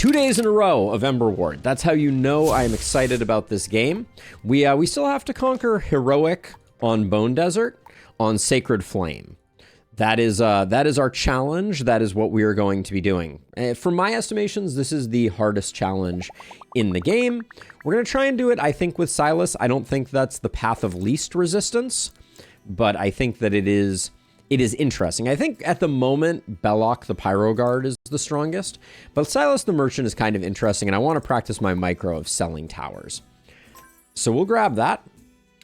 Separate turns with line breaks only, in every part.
2 days in a row of Emberward. That's how you know I am excited about this game. We still have to conquer Heroic on Bone Desert, on Sacred Flame. That is our challenge. That is what we are going to be doing. For my estimations, this is the hardest challenge in the game. We're going to try and do it, I think, with Silas. I don't think that's the path of least resistance, but I think that it is interesting. I think at the moment, Belloc the Pyro Guard is the strongest, but Silas the Merchant is kind of interesting, and I want to practice my micro of selling towers. So we'll grab that.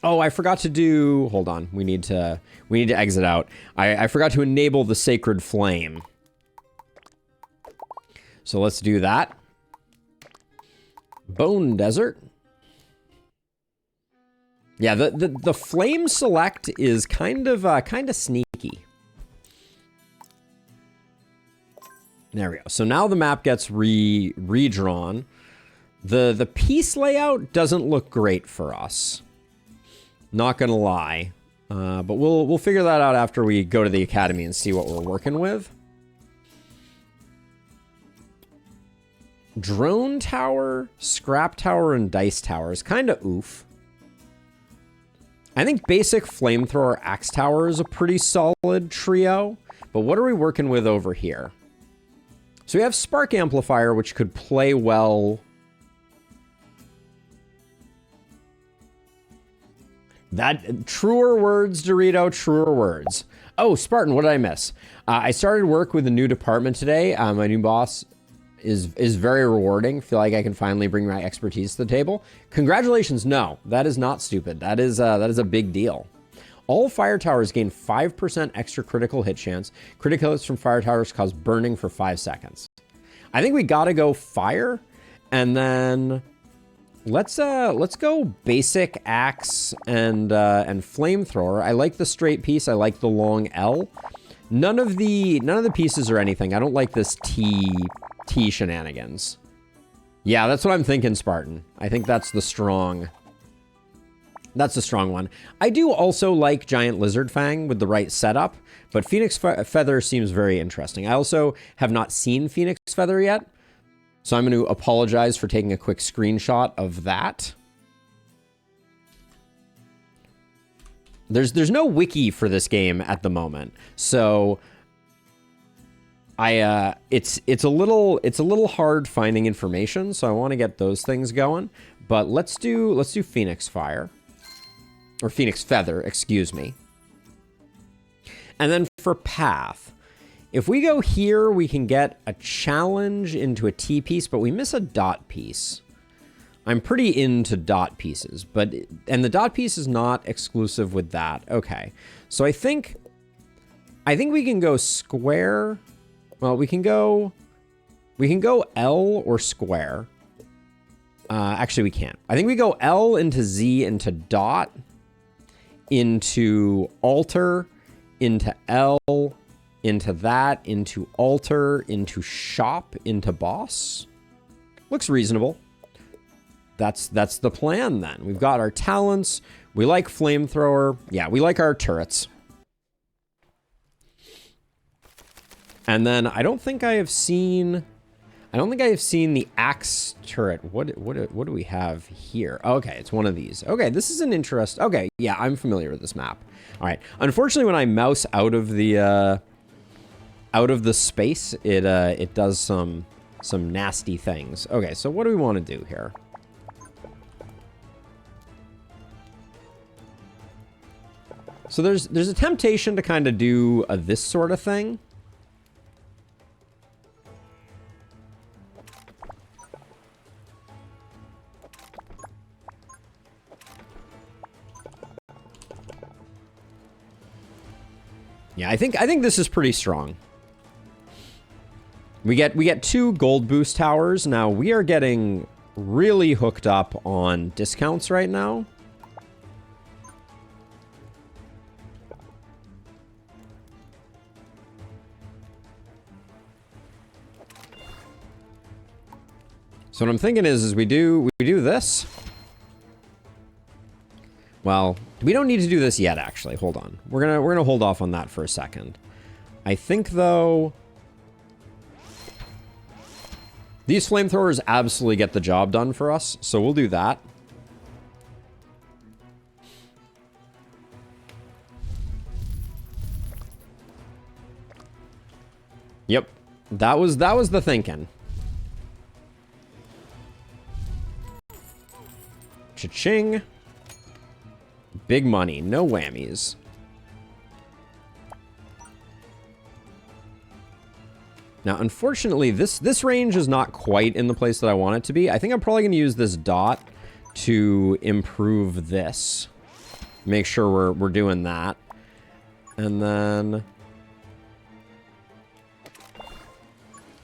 Oh, I forgot to do... Hold on. We need to exit out. I forgot to enable the Sacred Flame. So let's do that. Bone Desert. Yeah, the flame select is kind of sneaky. There we go. So now the map gets redrawn. The piece layout doesn't look great for us. Not gonna lie, but we'll figure that out after we go to the academy and see what we're working with. Drone tower, scrap tower, and dice tower is kind of oof. I think basic flamethrower axe tower is a pretty solid trio, but what are we working with over here? So we have spark amplifier, which could play well. That truer words, Dorito, truer words. Oh, Spartan, what did I miss? I started work with a new department today. My new boss is very rewarding. Feel like I can finally bring my expertise to the table. Congratulations. No, that is not stupid. That is a big deal. All fire towers gain 5% extra critical hit chance. Critical hits from fire towers cause burning for 5 seconds. I think we gotta go fire, and then let's go basic axe and flamethrower. I like the straight piece. I like the long L. None of the pieces or anything. I don't like this T shenanigans. Yeah, that's what I'm thinking, Spartan. I think that's the strong one. I do also like Giant Lizard Fang with the right setup, but Phoenix Feather seems very interesting. I also have not seen Phoenix Feather yet, so I'm going to apologize for taking a quick screenshot of that. There's no wiki for this game at the moment, so it's a little hard finding information, so I want to get those things going. But let's do Phoenix Fire. Or Phoenix Feather, excuse me. And then for path, if we go here, we can get a challenge into a T piece, but we miss a dot piece. I'm pretty into dot pieces, and the dot piece is not exclusive with that. Okay, so I think we can go square. Well, we can go L or square. Actually, we can't. I think we go L into Z into dot, into altar, into L, into that, into altar, into shop, into boss. Looks reasonable. That's the plan then. We've got our talents. We like flamethrower. Yeah, we like our turrets. And then I don't think I have seen the axe turret. What do we have here? Okay, it's one of these. Okay, this is an interest. Okay, yeah, I'm familiar with this map. All right. Unfortunately, when I mouse out of the space, it does some nasty things. Okay, so what do we want to do here? So there's a temptation to kind of do this sort of thing. Yeah, I think this is pretty strong. We get 2 gold boost towers. Now we are getting really hooked up on discounts right now. So what I'm thinking is we do this. Well, we don't need to do this yet, actually. Hold on. We're gonna hold off on that for a second. I think, though... These flamethrowers absolutely get the job done for us, so we'll do that. Yep. That was the thinking. Cha-ching. Big money, no whammies. Now, unfortunately, this range is not quite in the place that I want it to be. I think I'm probably going to use this dot to improve this. Make sure we're doing that. And then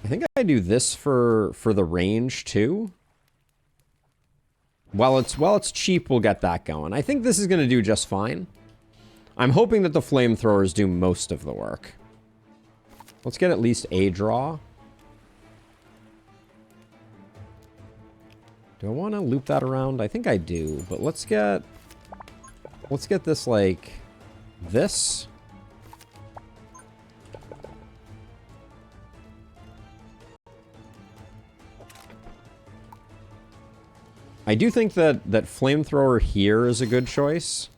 I think I do this for the range too. While it's cheap, we'll get that going. I think this is going to do just fine. I'm hoping that the flamethrowers do most of the work. Let's get at least a draw. Do I want to loop that around? I think I do, but let's get this like this. I do think that flamethrower here is a good choice.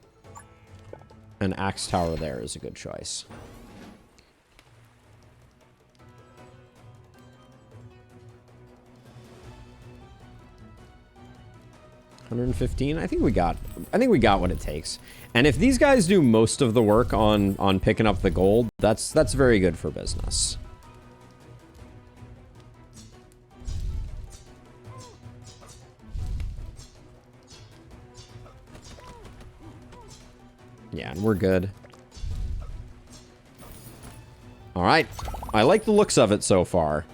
And axe tower there is a good choice. $115. I think we got what it takes. And if these guys do most of the work on picking up the gold, that's very good for business. Yeah, and we're good. All right. I like the looks of it so far.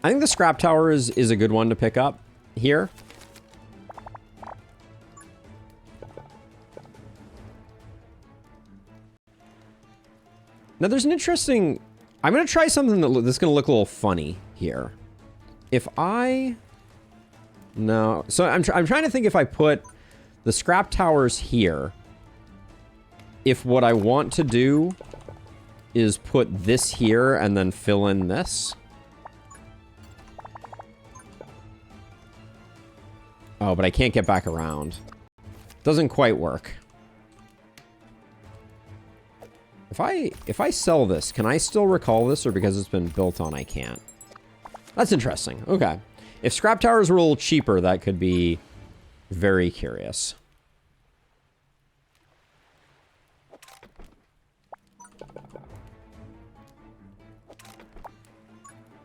I think the scrap tower is a good one to pick up here. Now there's an interesting... I'm going to try something that's going to look a little funny here. If I... No. So I'm trying to think if I put the scrap towers here, if what I want to do is put this here and then fill in this. Oh, but I can't get back around. Doesn't quite work. If I sell this, can I still recall this, or because it's been built on, I can't? That's interesting. Okay. If scrap towers were a little cheaper, that could be very curious.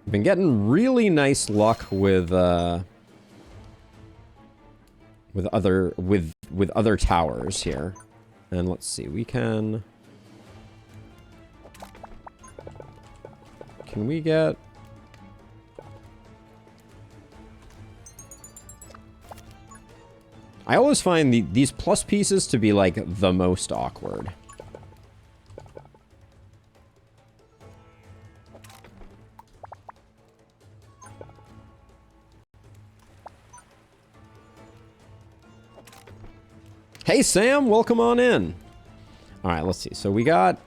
Been getting really nice luck with other towers here. And let's see, we can we get... I always find these plus pieces to be like the most awkward. Hey Sam, welcome on in. All right, let's see. So we got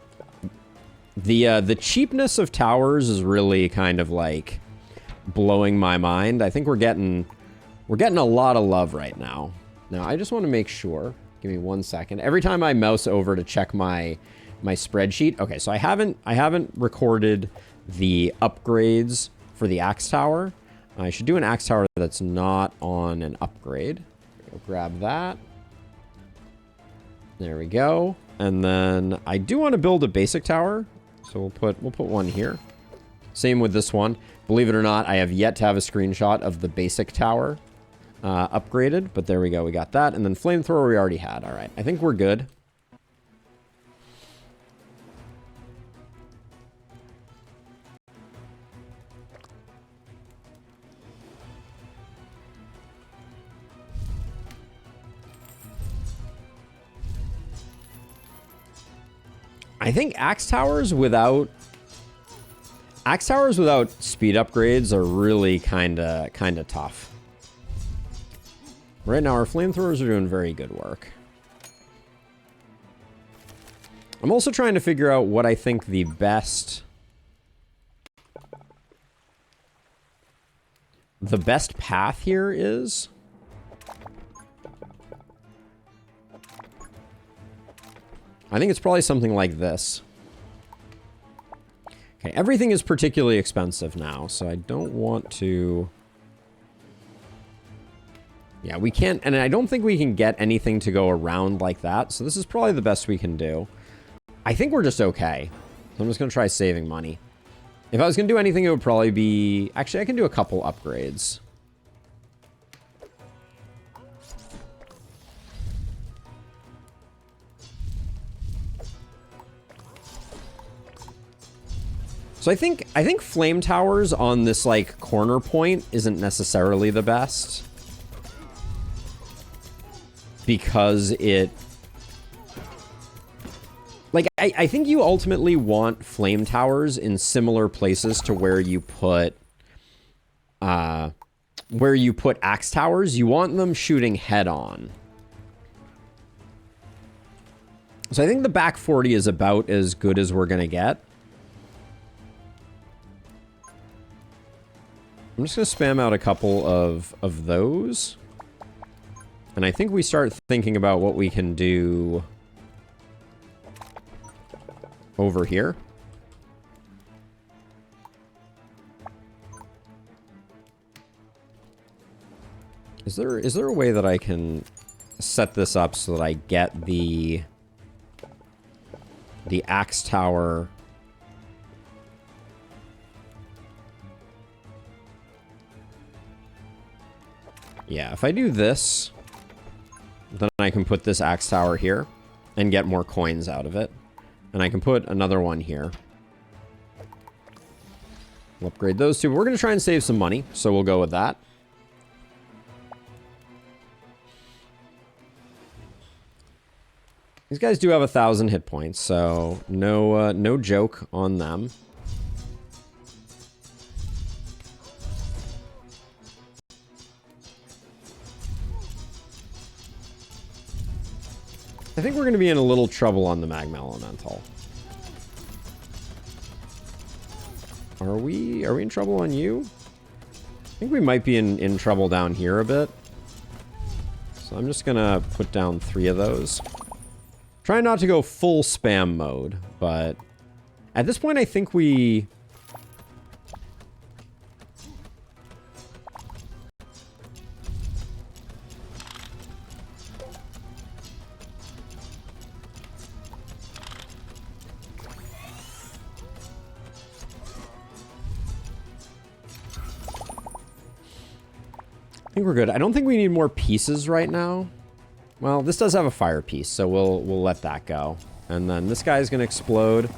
the cheapness of towers is really kind of like blowing my mind. I think we're getting a lot of love right now. Now I just want to make sure. Give me 1 second. Every time I mouse over to check my spreadsheet. Okay, so I haven't recorded the upgrades for the axe tower. I should do an axe tower that's not on an upgrade. We'll grab that. There we go. And then I do want to build a basic tower. So we'll put one here. Same with this one. Believe it or not, I have yet to have a screenshot of the basic tower upgraded, but there we go. We got that. And then flamethrower we already had. All right. I think we're good. I think axe towers without speed upgrades are really kind of tough. Right now, our flamethrowers are doing very good work. I'm also trying to figure out what I think the best the best path here is... I think it's probably something like this. Okay, everything is particularly expensive now, so I don't want to... Yeah, we can't... And I don't think we can get anything to go around like that, so this is probably the best we can do. I think we're just okay. So I'm just going to try saving money. If I was going to do anything, it would probably be... Actually, I can do a couple upgrades. So I think flame towers on this like corner point isn't necessarily the best, because it, like, I think you ultimately want flame towers in similar places to where you put axe towers. You want them shooting head on. So I think the back 40 is about as good as we're gonna get. I'm just going to spam out a couple of those. And I think we start thinking about what we can do over here. Is there a way that I can set this up so that I get the axe tower... Yeah, if I do this, then I can put this axe tower here and get more coins out of it. And I can put another one here. We'll upgrade those two, but we're going to try and save some money, so we'll go with that. These guys do have 1,000 hit points, so no joke on them. I think we're going to be in a little trouble on the Magma Elemental. Are we in trouble on you? I think we might be in trouble down here a bit. So I'm just going to put down 3 of those. Try not to go full spam mode, but at this point I think we... I think we're good. I don't think we need more pieces right now. Well, this does have a fire piece, so we'll let that go. And then this guy's gonna explode.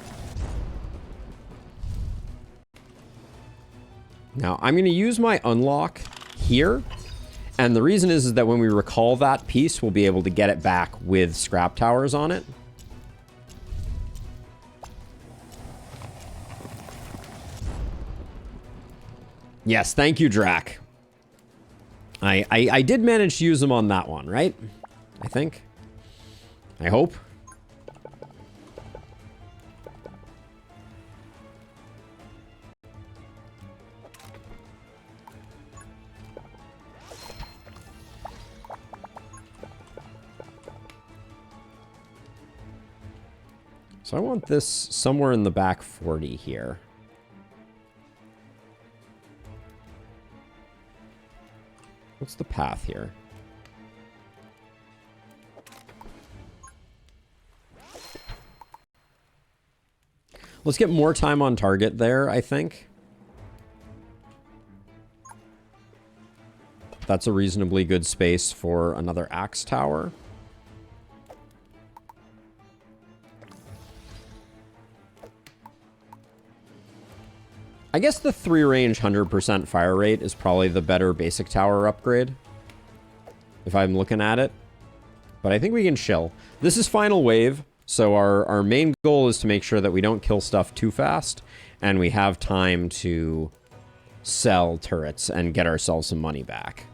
Now, I'm gonna use my unlock here. And the reason is that when we recall that piece, we'll be able to get it back with scrap towers on it. Yes, thank you, Drac. I did manage to use them on that one, right? I think. I hope. So I want this somewhere in the back 40 here. What's the path here? Let's get more time on target there, I think. That's a reasonably good space for another axe tower. I guess the 3-range 100% fire rate is probably the better basic tower upgrade, if I'm looking at it. But I think we can chill. This is final wave, so our main goal is to make sure that we don't kill stuff too fast, and we have time to sell turrets and get ourselves some money back.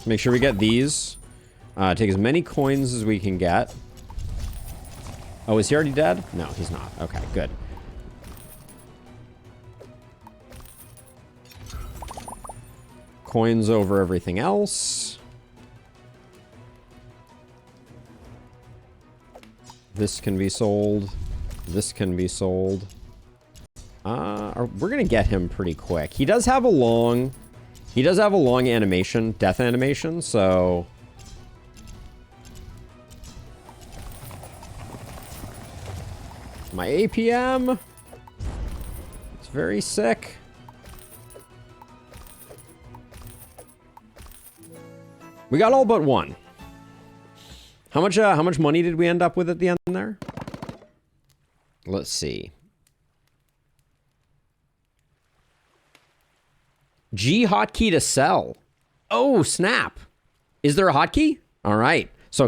Make sure we get these. Take as many coins as we can get. Oh, is he already dead? No, he's not. Okay, good. Coins over everything else. This can be sold. This can be sold. We're gonna get him pretty quick. He does have a long animation, death animation, so... My APM. It's very sick. We got all but one. How much money did we end up with at the end there? Let's see. G hotkey to sell. Oh, snap. Is there a hotkey? All right. So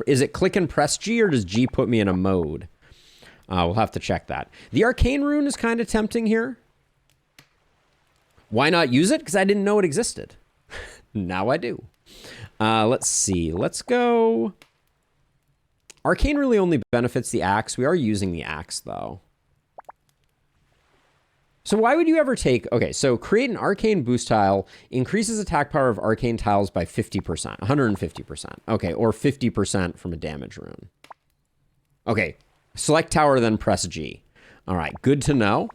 is it click and press G, or does G put me in a mode? We'll have to check that. The arcane rune is kind of tempting here. Why not use it? Because I didn't know it existed. Now I do. Let's see. Let's go. Arcane really only benefits the axe. We are using the axe, though. So why would you ever take... Okay, so create an arcane boost tile. Increases attack power of arcane tiles by 50%. 150%. Okay, or 50% from a damage rune. Okay, select tower, then press G. All right, good to know.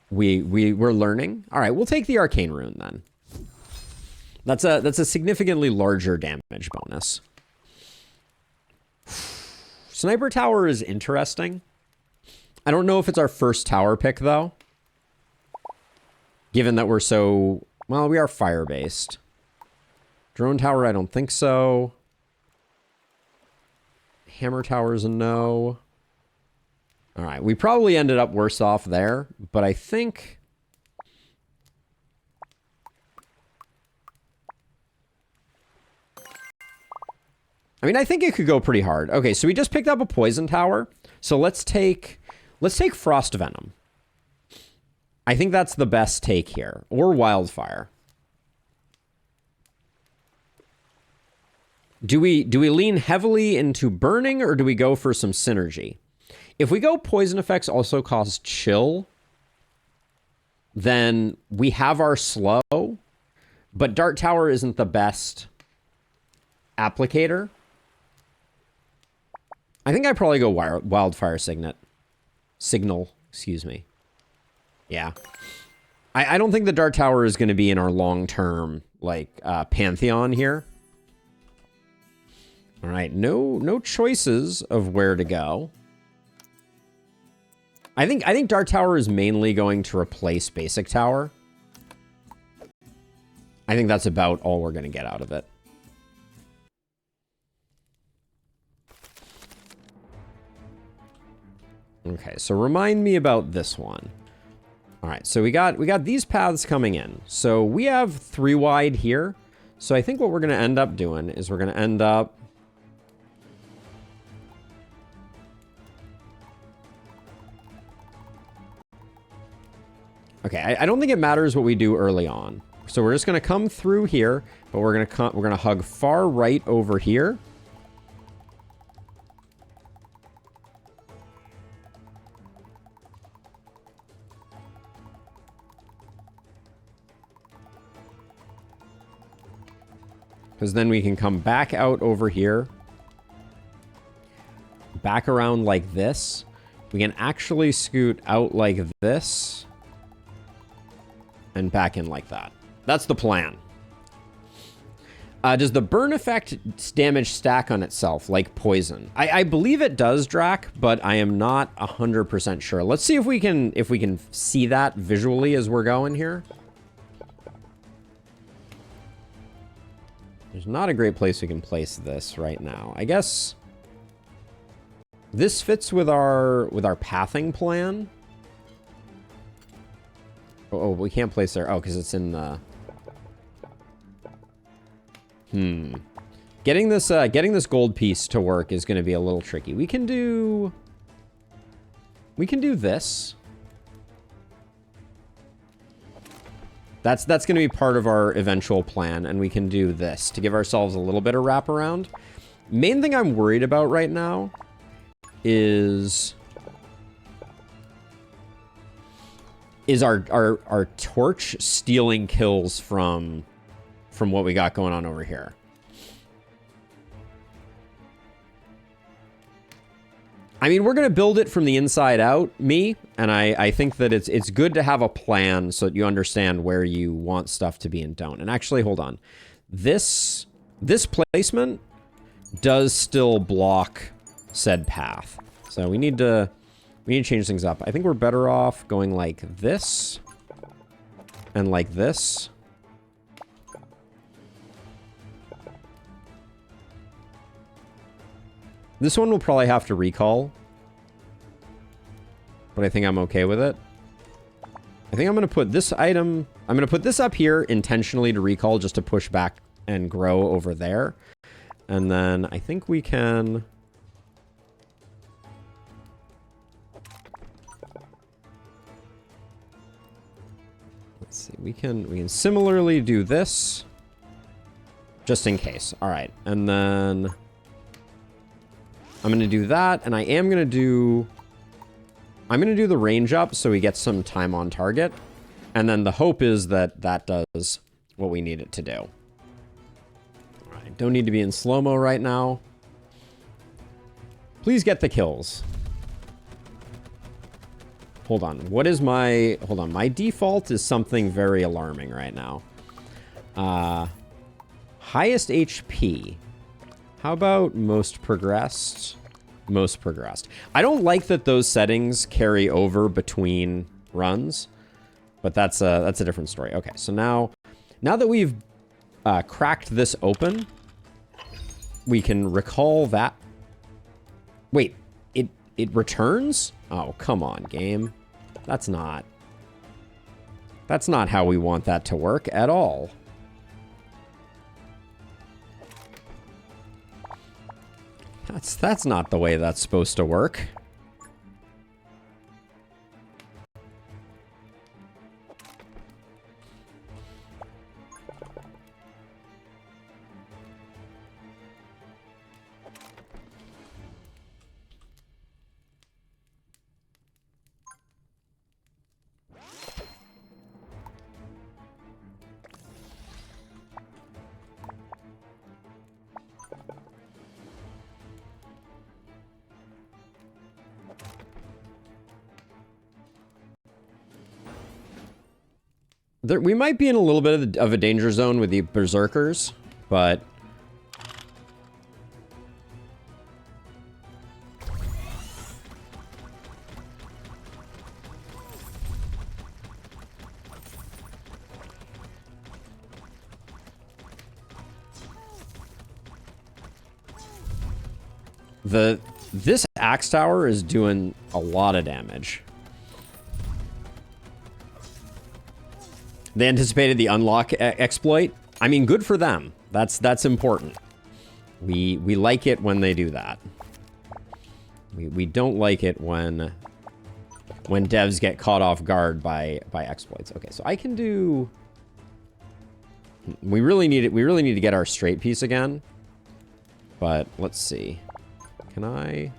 We're learning. All right, we'll take the arcane rune, then. That's a significantly larger damage bonus. Sniper tower is interesting. I don't know if it's our first tower pick, though. Given that we're so... Well, we are fire-based. Drone tower, I don't think so. Hammer tower is a no. All right, we probably ended up worse off there, but I think... I mean, I think it could go pretty hard. Okay, so we just picked up a poison tower. So let's take Frost Venom. I think that's the best take here. Or Wildfire. Do we lean heavily into burning, or do we go for some synergy? If we go poison effects also cost chill, then we have our slow, but Dart Tower isn't the best applicator. I think I'd probably go Wildfire Signal, excuse me. Yeah. I don't think the Dart Tower is going to be in our long-term, like, pantheon here. All right, no choices of where to go. I think Dart Tower is mainly going to replace Basic Tower. I think that's about all we're going to get out of it. Okay, so remind me about this one. All right, so we got these paths coming in. So we have 3 wide here. So I think what we're going to end up doing is we're going to end up... Okay, I don't think it matters what we do early on. So we're just going to come through here, but we're going to hug far right over here. Because then we can come back out over here. Back around like this. We can actually scoot out like this. And back in like that. That's the plan. Does the burn effect damage stack on itself like poison? I believe it does, Drac, but I am not 100% sure. Let's see if we can see that visually as we're going here. There's not a great place we can place this right now. I guess this fits with our pathing plan. Oh, we can't place there. Oh, because it's in the... Getting this gold piece to work is going to be a little tricky. We can do this. That's going to be part of our eventual plan, and we can do this to give ourselves a little bit of wraparound. Main thing I'm worried about right now is our torch stealing kills from what we got going on over here. I mean, we're going to build it from the inside out, and I think that it's good to have a plan so that you understand where you want stuff to be and don't. And actually, hold on. This placement does still block said path. So we need to change things up. I think we're better off going like this and like this. This one will probably have to recall, but I think I'm okay with it. I think I'm going to put this item, I'm going to put this up here intentionally to recall just to push back and grow over there. And then I think we can... Let's see, we can similarly do this just in case. All right, and then I'm going to do that, and I'm going to do the range up so we get some time on target. And then the hope is that that does what we need it to do. All right, don't need to be in slow-mo right now. Please get the kills. Hold on. What is my... Hold on. My default is something very alarming right now. Highest HP. How about most progressed? Most progressed. I don't like that those settings carry over between runs, but that's a different story. Okay, so now that we've cracked this open, we can recall that. Wait, it returns? Oh, come on, game. That's not how we want that to work at all. That's not the way that's supposed to work. We might be in a little bit of a danger zone with the berserkers, but this axe tower is doing a lot of damage. They anticipated the unlock exploit. I mean, good for them. That's important. We like it when they do that. We don't like it when devs get caught off guard by exploits. Okay, so I can do... We really need it. We really need to get our straight piece again. But let's see. Can I...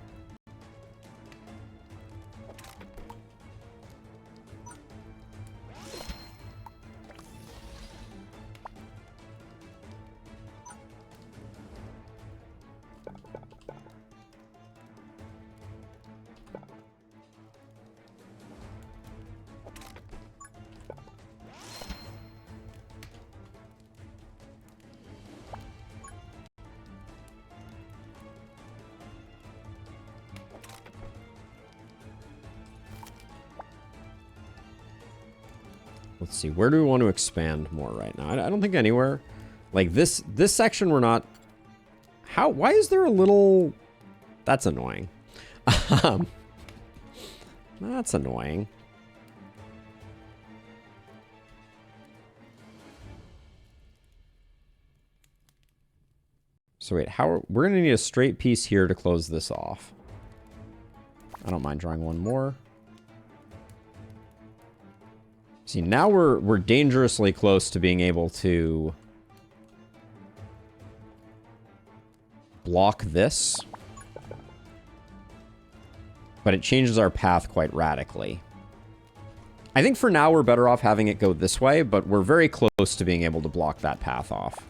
Let's see, where do we want to expand more right now? I don't think anywhere. Like this section we're not... Why is there a little... That's annoying. That's annoying. So wait, we're gonna need a straight piece here to close this off. I don't mind drawing one more. See, now we're dangerously close to being able to block this. But it changes our path quite radically. I think for now we're better off having it go this way, but we're very close to being able to block that path off.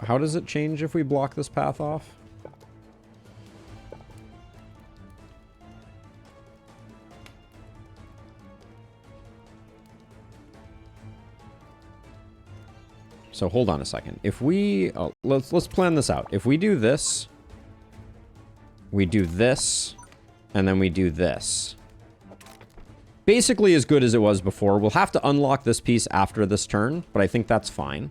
How does it change if we block this path off? So hold on a second. If we let's plan this out. If we do this, and then we do this. Basically as good as it was before. We'll have to unlock this piece after this turn, but I think that's fine.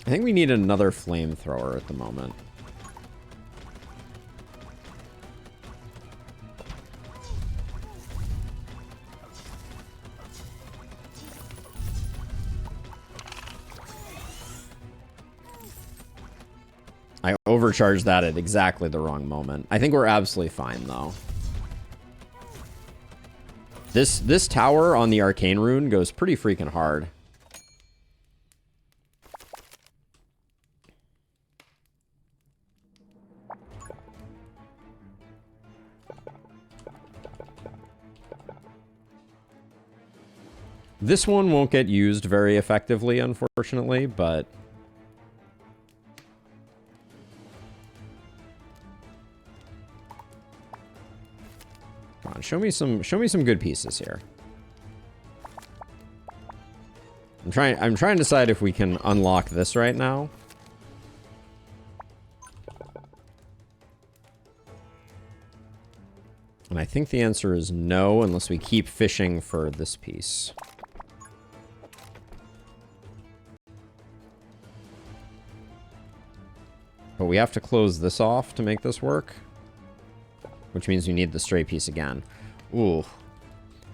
I think we need another flamethrower at the moment. I overcharged that at exactly the wrong moment. I think we're absolutely fine, though. This tower on the arcane rune goes pretty freaking hard. This one won't get used very effectively, unfortunately, but... Come on, show me some good pieces here. I'm trying to decide if we can unlock this right now. And I think the answer is no, unless we keep fishing for this piece. But we have to close this off to make this work. Which means we need the stray piece again. Ooh.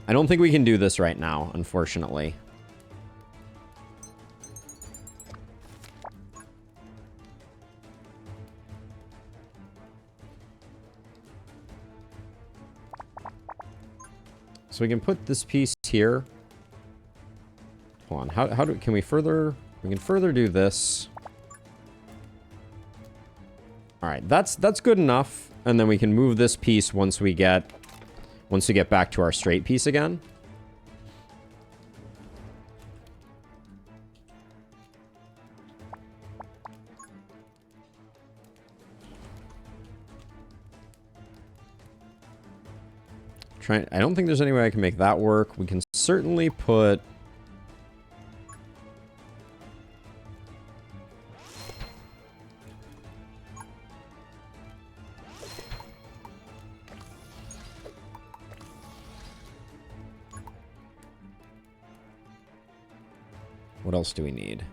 I don't think we can do this right now, unfortunately. So we can put this piece here. Hold on. Can we further... We can further do this. Alright, that's good enough. And then we can move this piece once we get back to our straight piece again. I don't think there's any way I can make that work. We can certainly put... What else do we need?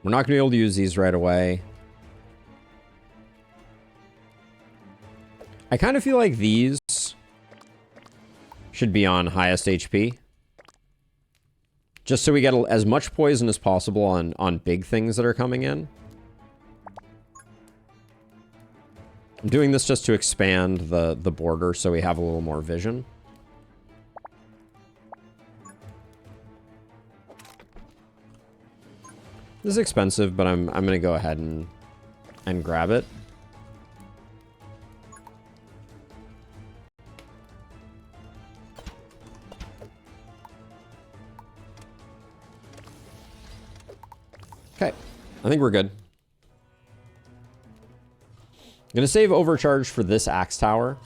We're not going to be able to use these right away. I kind of feel like these should be on highest HP. Just so we get as much poison as possible on big things that are coming in. I'm doing this just to expand the border so we have a little more vision. This is expensive, but I'm going to go ahead and grab it. Okay, I think we're good. I'm going to save overcharge for this axe tower.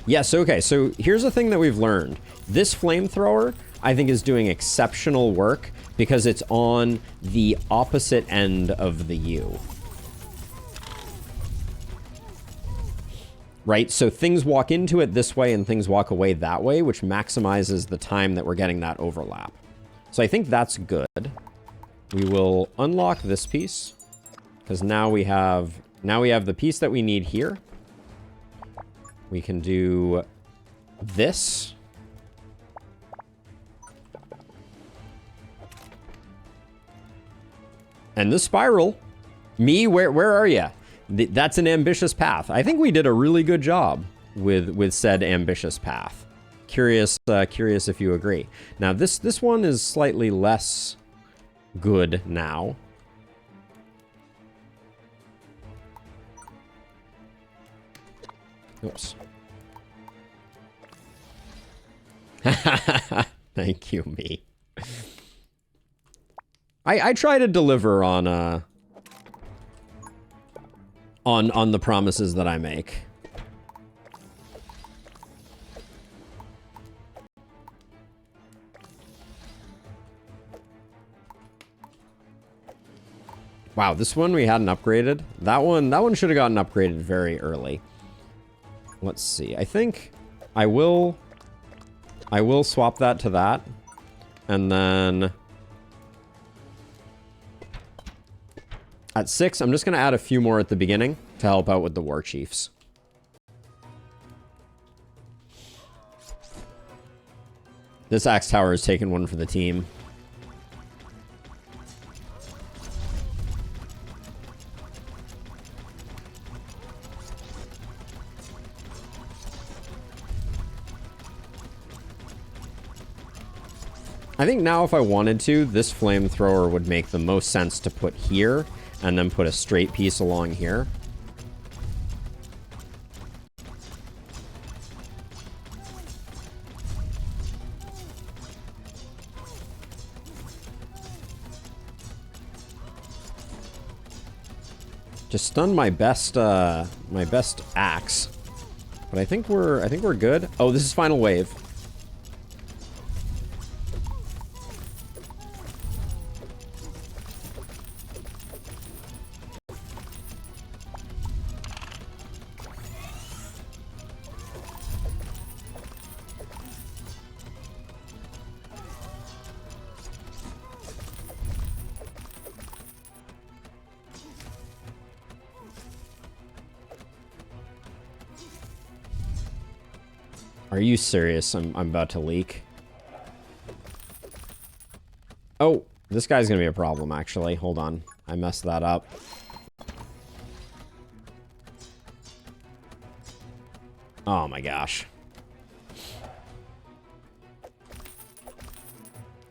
Yes, okay, so here's the thing that we've learned. This flamethrower, I think, is doing exceptional work because it's on the opposite end of the U. Right, so things walk into it this way and things walk away that way, which maximizes the time that we're getting that overlap. So I think that's good. We will unlock this piece because now we have the piece that we need here. We can do this. And the spiral. Me, where are you? That's an ambitious path. I think we did a really good job with said ambitious path. Curious if you agree. Now this one is slightly less good now. Oops. Thank you, me. I try to deliver on the promises that I make. Wow, this one we hadn't upgraded. That one should have gotten upgraded very early. Let's see. I think I will swap that to that. And then at 6, I'm just going to add a few more at the beginning to help out with the war chiefs. This axe tower has taken one for the team. I think now if I wanted to, this flamethrower would make the most sense to put here and then put a straight piece along here. Just stunned my best axe. But I think we're good. Oh, this is final wave. Are you serious? I'm about to leak. Oh, this guy's gonna be a problem, actually. Hold on. I messed that up. Oh my gosh.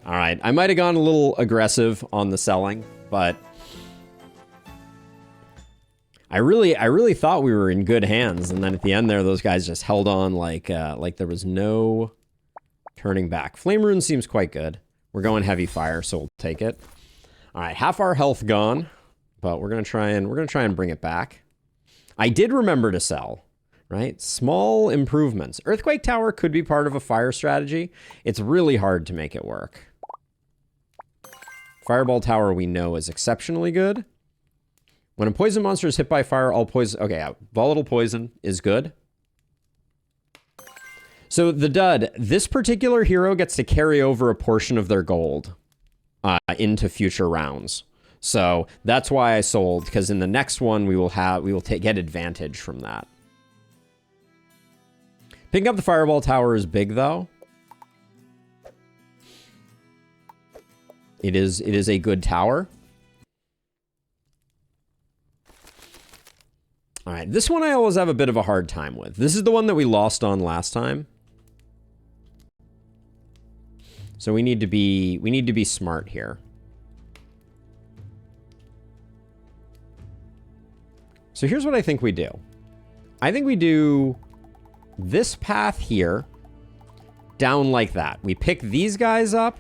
Alright, I might have gone a little aggressive on the selling, but I really thought we were in good hands, and then at the end there, those guys just held on like there was no turning back. Flame Rune seems quite good. We're going heavy fire, so we'll take it. All right, half our health gone, but we're gonna try and bring it back. I did remember to sell, right? Small improvements. Earthquake Tower could be part of a fire strategy. It's really hard to make it work. Fireball Tower we know is exceptionally good. When a poison monster is hit by fire, all poison... Okay, yeah, volatile poison is good. So the dud, this particular hero gets to carry over a portion of their gold into future rounds. So that's why I sold, because in the next one we will get advantage from that. Picking up the Fireball Tower is big, though. It is a good tower. All right, this one I always have a bit of a hard time with. This is the one that we lost on last time. So we need to be smart here. So here's what I think we do. I think we do this path here down like that. We pick these guys up,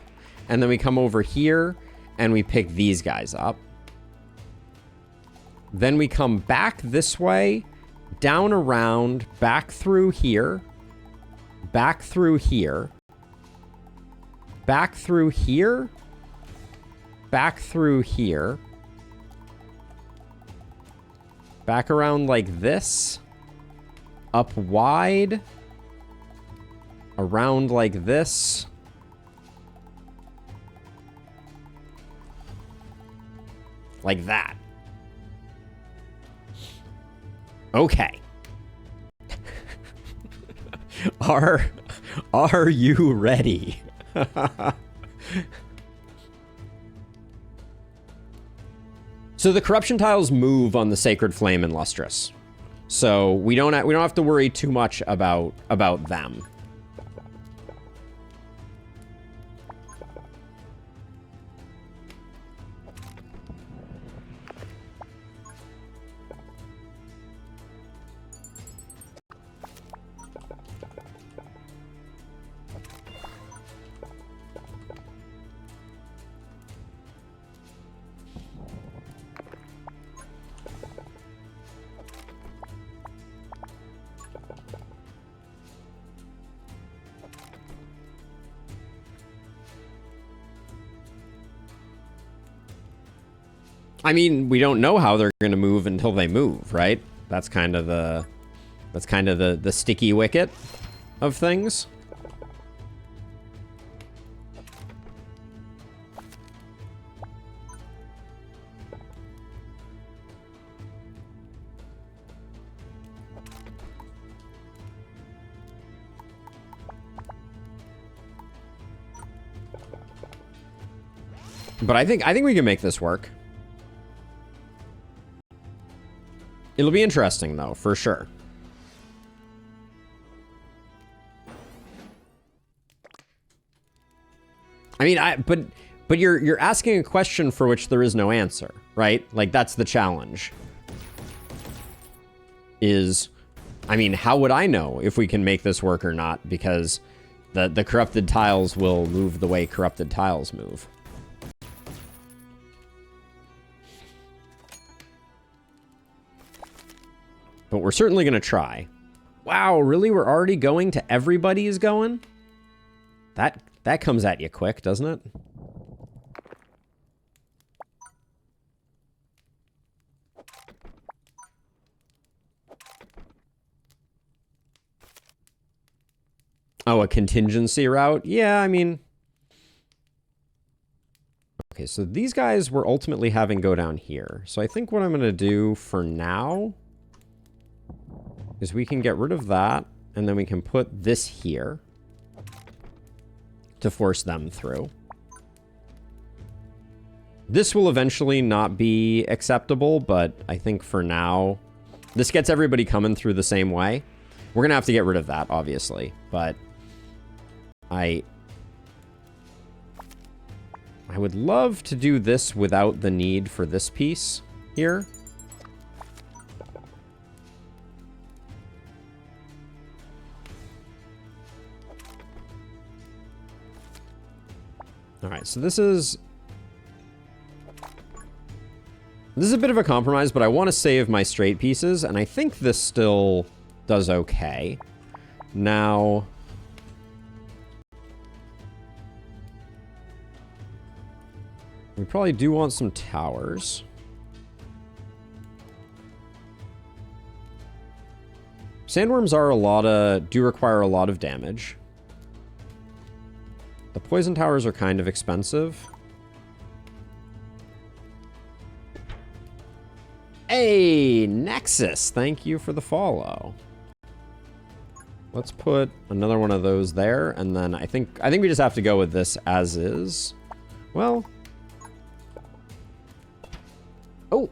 and then we come over here and we pick these guys up. Then we come back this way, down around, back through here, back through here. Back through here. Back through here. Back around like this. Up wide. Around like this. Like that. Okay. Are you ready? So the corruption tiles move on the Sacred Flame and Lustrous. So we don't have to worry too much about them. I mean, we don't know how they're going to move until they move, right? That's kind of the sticky wicket of things. But I think we can make this work. It'll be interesting, though, for sure. I mean, but you're asking a question for which there is no answer, right? Like, that's the challenge. I mean, how would I know if we can make this work or not? Because the corrupted tiles will move the way corrupted tiles move. But we're certainly going to try. Wow, really? We're already going to everybody's going? That comes at you quick, doesn't it? Oh, a contingency route? Yeah, I mean... Okay, so these guys we're ultimately having go down here. So I think what I'm going to do for now... is we can get rid of that, and then we can put this here to force them through. This will eventually not be acceptable, but I think for now, this gets everybody coming through the same way. We're going to have to get rid of that, obviously, but I would love to do this without the need for this piece here. All right, so this is a bit of a compromise, but I want to save my straight pieces, and I think this still does okay. Now, we probably do want some towers. Sandworms do require a lot of damage. The poison towers are kind of expensive. Hey, Nexus, thank you for the follow. Let's put another one of those there, and then I think we just have to go with this as is. Well, oh,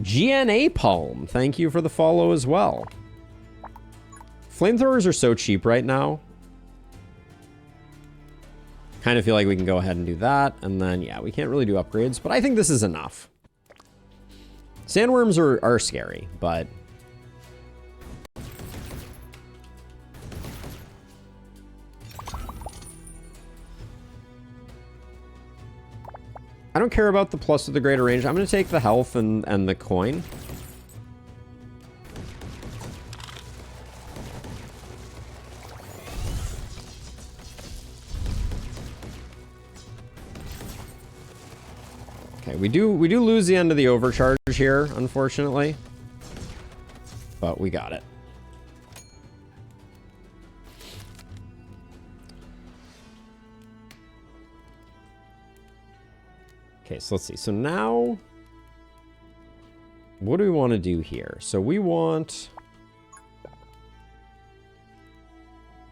GNA Palm, thank you for the follow as well. Flamethrowers are so cheap right now. Kind of feel like we can go ahead and do that, and then, yeah, we can't really do upgrades, but I think this is enough. Sandworms are scary, but... I don't care about the plus of the greater range. I'm going to take the health and the coin. Okay, we do lose the end of the overcharge here, unfortunately. But we got it. Okay, so let's see. So now, what do we want to do here? So we want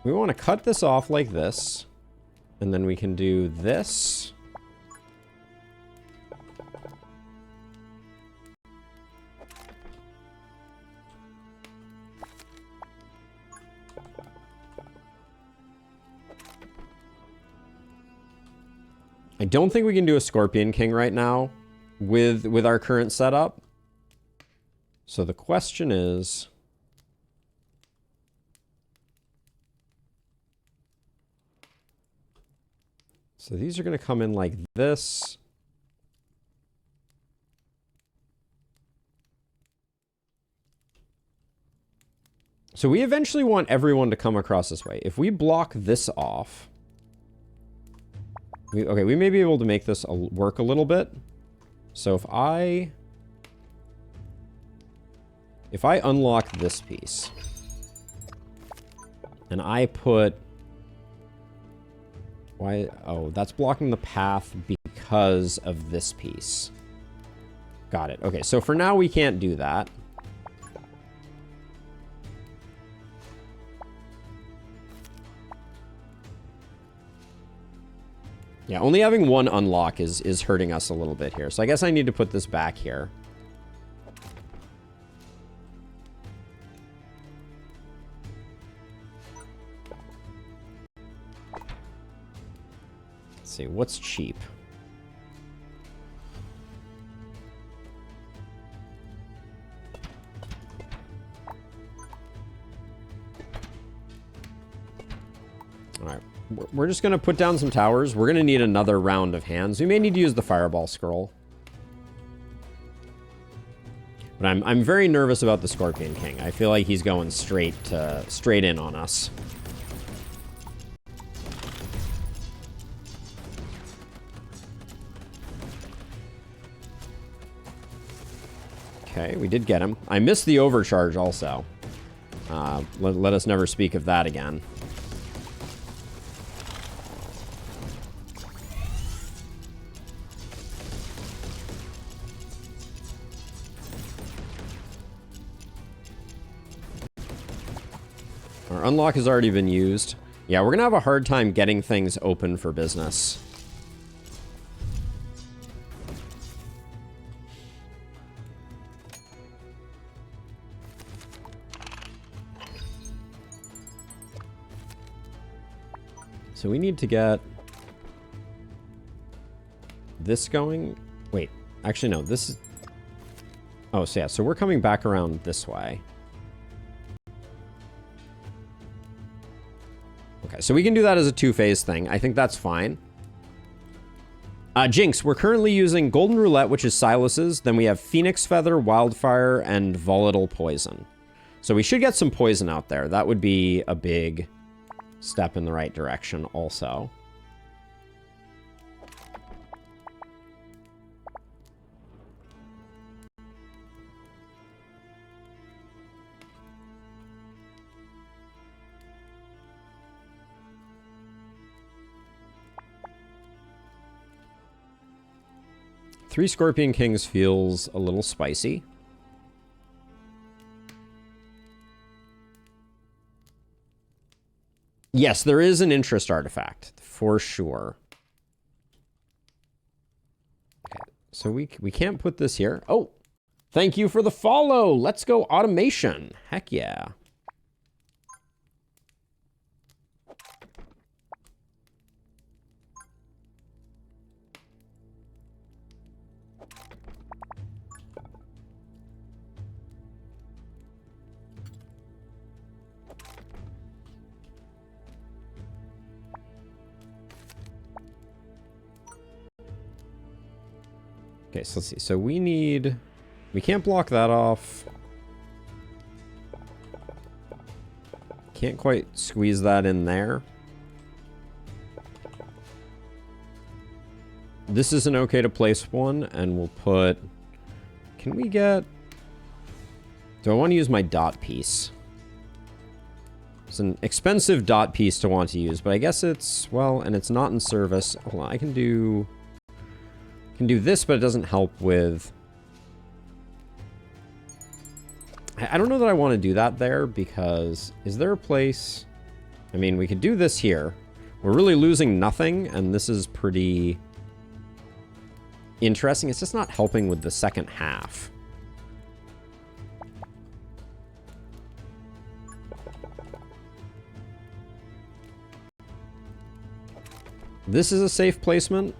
to cut this off like this, and then we can do this. I don't think we can do a Scorpion King right now with our current setup. So the question is, so these are going to come in like this. So we eventually want everyone to come across this way. If we block this off, okay, we may be able to make this work a little bit. So if I unlock this piece and I put, why? Oh, that's blocking the path because of this piece. Got it. Okay, so for now we can't do that. Yeah, only having one unlock is hurting us a little bit here. So I guess I need to put this back here. Let's see, what's cheap? All right. We're just going to put down some towers. We're going to need another round of hands. We may need to use the fireball scroll. But I'm very nervous about the Scorpion King. I feel like he's going straight in on us. Okay, we did get him. I missed the overcharge also. Let us never speak of that again. Our unlock has already been used. Yeah, we're going to have a hard time getting things open for business. So we need to get this going. Wait, actually no, this is... Oh, so yeah, so we're coming back around this way. Okay, so we can do that as a two-phase thing. I think that's fine. Jinx, we're currently using Golden Roulette, which is Silas's. Then we have Phoenix Feather, Wildfire, and Volatile Poison. So we should get some poison out there. That would be a big step in the right direction also. Three Scorpion Kings feels a little spicy. Yes, there is an interest artifact, for sure. Okay, so we can't put this here. Oh, thank you for the follow. Let's go automation. Heck yeah. Okay, so let's see. So we can't block that off. Can't quite squeeze that in there. this isn't okay to place one, and we'll put... Can we get... Do I want to use my dot piece? It's an expensive dot piece to want to use, but I guess it's... Well, and it's not in service. Hold on, I can do this, but it doesn't help with... I don't know that I want to do that there, because... Is there a place... I mean, we could do this here. We're really losing nothing, and this is pretty... interesting. It's just not helping with the second half. This is a safe placement.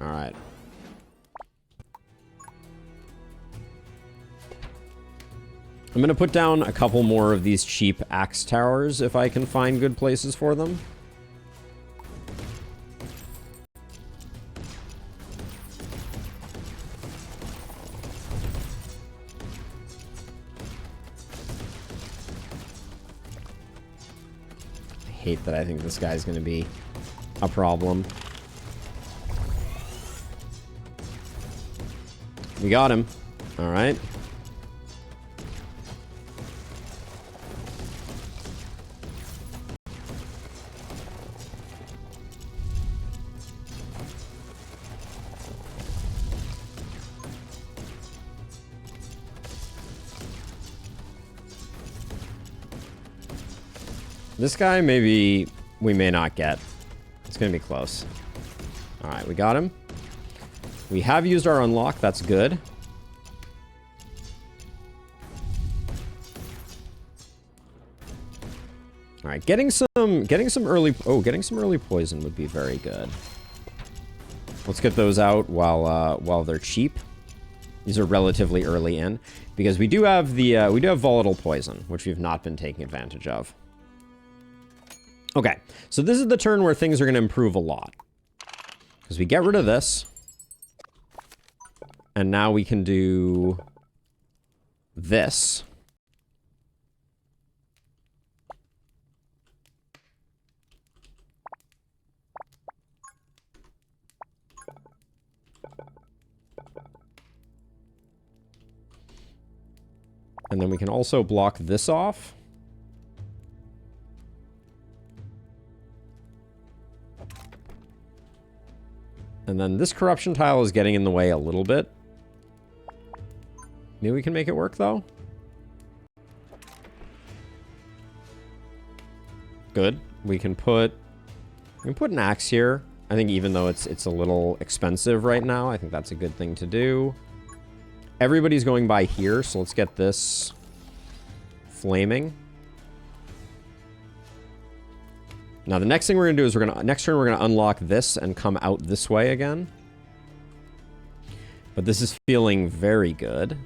All right. I'm going to put down a couple more of these cheap axe towers if I can find good places for them. I hate that I think this guy's going to be a problem. We got him. All right. This guy, maybe we may not get. It's going to be close. All right, we got him. We have used our unlock. That's good. All right, getting some early poison would be very good. Let's get those out while they're cheap. These are relatively early in because we do have volatile poison, which we've not been taking advantage of. Okay, so this is the turn where things are going to improve a lot. Because we get rid of this. And now we can do this. And then we can also block this off. And then this corruption tile is getting in the way a little bit. Maybe we can make it work, though. Good. We can put an axe here. I think even though it's a little expensive right now, I think that's a good thing to do. Everybody's going by here, so let's get this flaming. Now the next thing we're gonna do is next turn we're gonna unlock this and come out this way again. But this is feeling very good.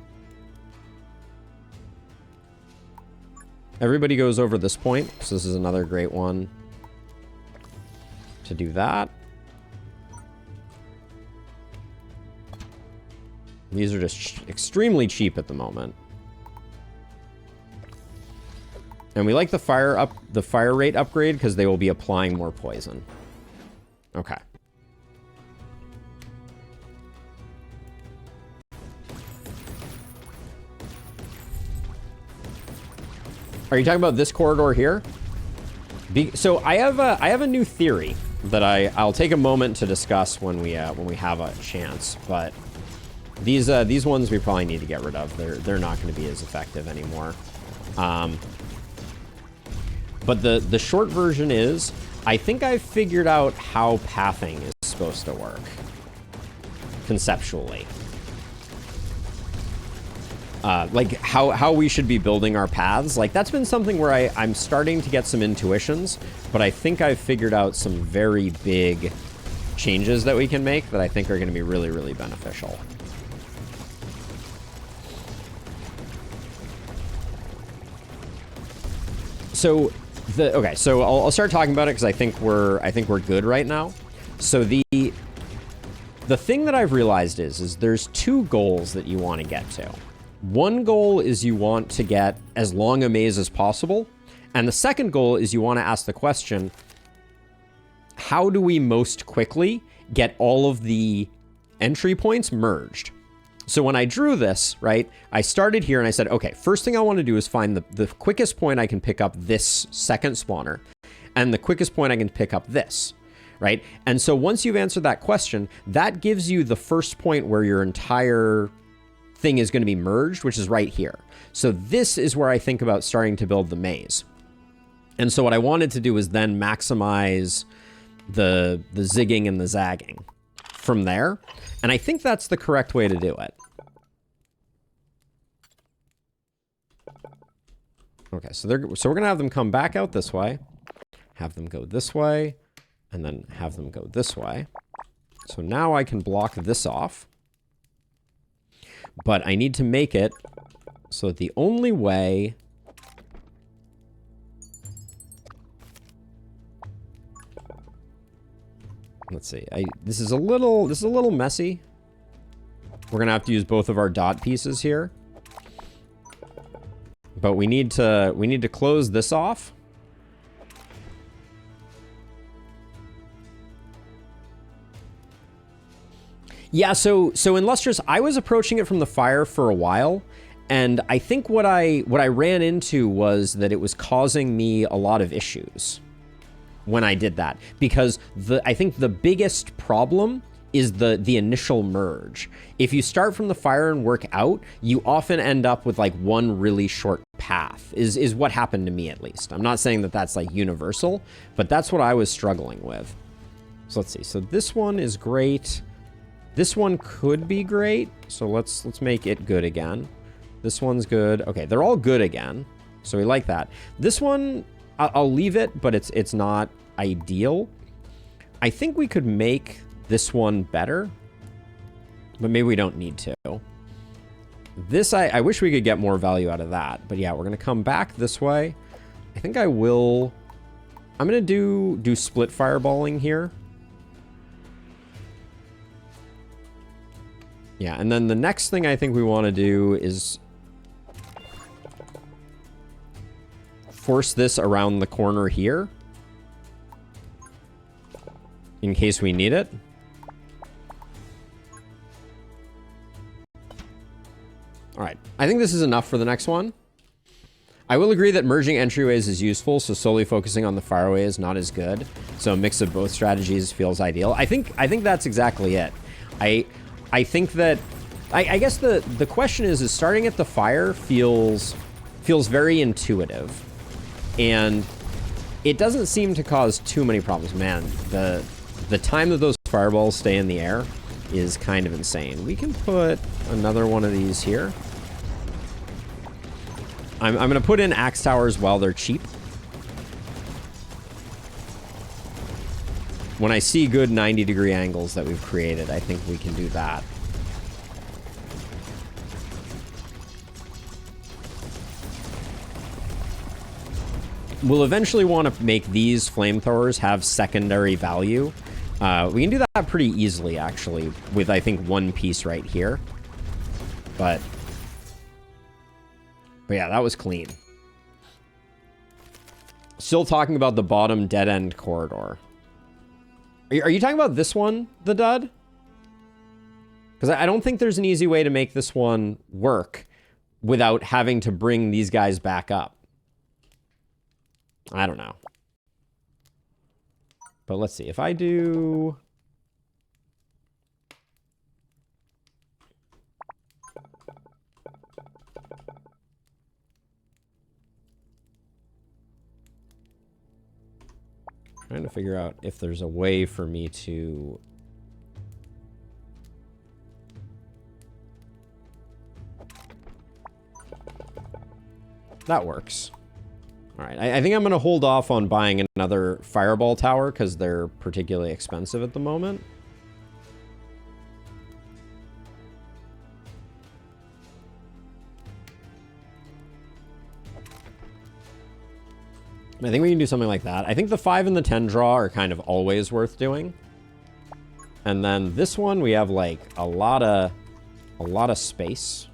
Everybody goes over this point, so this is another great one to do that. These are just extremely cheap at the moment. And we like the fire rate upgrade because they will be applying more poison. Okay. Are you talking about this corridor here? So I have a new theory that I'll take a moment to discuss when we have a chance, but these ones we probably need to get rid of. They're not going to be as effective anymore. But the short version is, I think I've figured out how pathing is supposed to work. Conceptually. Like, how we should be building our paths. Like, that's been something where I'm starting to get some intuitions, but I think I've figured out some very big changes that we can make that I think are going to be really, really beneficial. So... okay, so I'll start talking about it because I think we're good right now. So The thing that I've realized is there's two goals that you want to get to. One goal is you want to get as long a maze as possible. And the second goal is you want to ask the question, how do we most quickly get all of the entry points merged? So when I drew this, right, I started here and I said, okay, first thing I want to do is find the quickest point I can pick up this second spawner and the quickest point I can pick up this, right? And so once you've answered that question, that gives you the first point where your entire thing is going to be merged, which is right here. So this is where I think about starting to build the maze. And so what I wanted to do is then maximize the zigging and the zagging from there. And I think that's the correct way to do it. Okay, so we're going to have them come back out this way, have them go this way, and then have them go this way. So now I can block this off. But I need to make it so that the only way... Let's see. This is a little messy. We're gonna have to use both of our dot pieces here. But we need to close this off. Yeah, so in Lustrous, I was approaching it from the fire for a while, and I think what I ran into was that it was causing me a lot of issues when I did that, because I think the biggest problem is the initial merge. If you start from the fire and work out, you often end up with like one really short path, is what happened to me at least. I'm not saying that that's like universal, but that's what I was struggling with. So let's see. So this one is great. This one could be great. So let's make it good again. This one's good. Okay, they're all good again. So we like that. This one, I'll leave it, but it's not ideal. I think we could make this one better, but maybe we don't need to. This, I wish we could get more value out of that. But yeah, we're going to come back this way. I think I'm going to do split fireballing here. Yeah, and then the next thing I think we want to do is force this around the corner here in case we need it. All right, I think this is enough for the next one. I will agree that merging entryways is useful, so solely focusing on the fireway is not as good. So a mix of both strategies feels ideal. I think that's exactly it. I think that, I guess the question is starting at the fire feels very intuitive, and it doesn't seem to cause too many problems. Man, the time that those fireballs stay in the air is kind of insane. We can put another one of these here. I'm going to put in axe towers while they're cheap. When I see good 90-degree angles that we've created, I think we can do that. We'll eventually want to make these flamethrowers have secondary value. We can do that pretty easily, actually, with, I think, one piece right here. But yeah, that was clean. Still talking about the bottom dead-end corridor. Are you talking about this one, the dud? Because I don't think there's an easy way to make this one work without having to bring these guys back up. I don't know. But let's see. If I do... Trying to figure out if there's a way for me to... That works. All right, I think I'm going to hold off on buying another fireball tower because they're particularly expensive at the moment. I think we can do something like that. I think the 5 and the 10 draw are kind of always worth doing. And then this one, we have like a lot of space.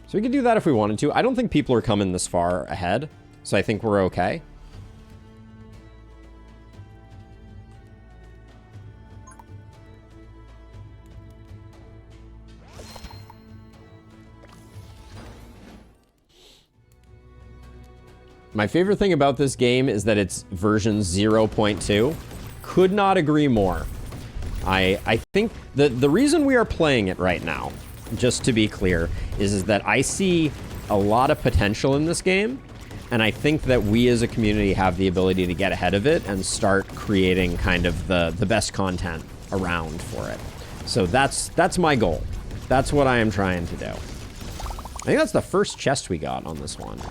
So we could do that if we wanted to. I don't think people are coming this far ahead, so I think we're okay. My favorite thing about this game is that it's version 0.2. Could not agree more. I think the reason we are playing it right now, just to be clear, is that I see a lot of potential in this game, and I think that we as a community have the ability to get ahead of it and start creating kind of the best content around for it. So that's my goal. That's what I am trying to do. I think that's the first chest we got on this one.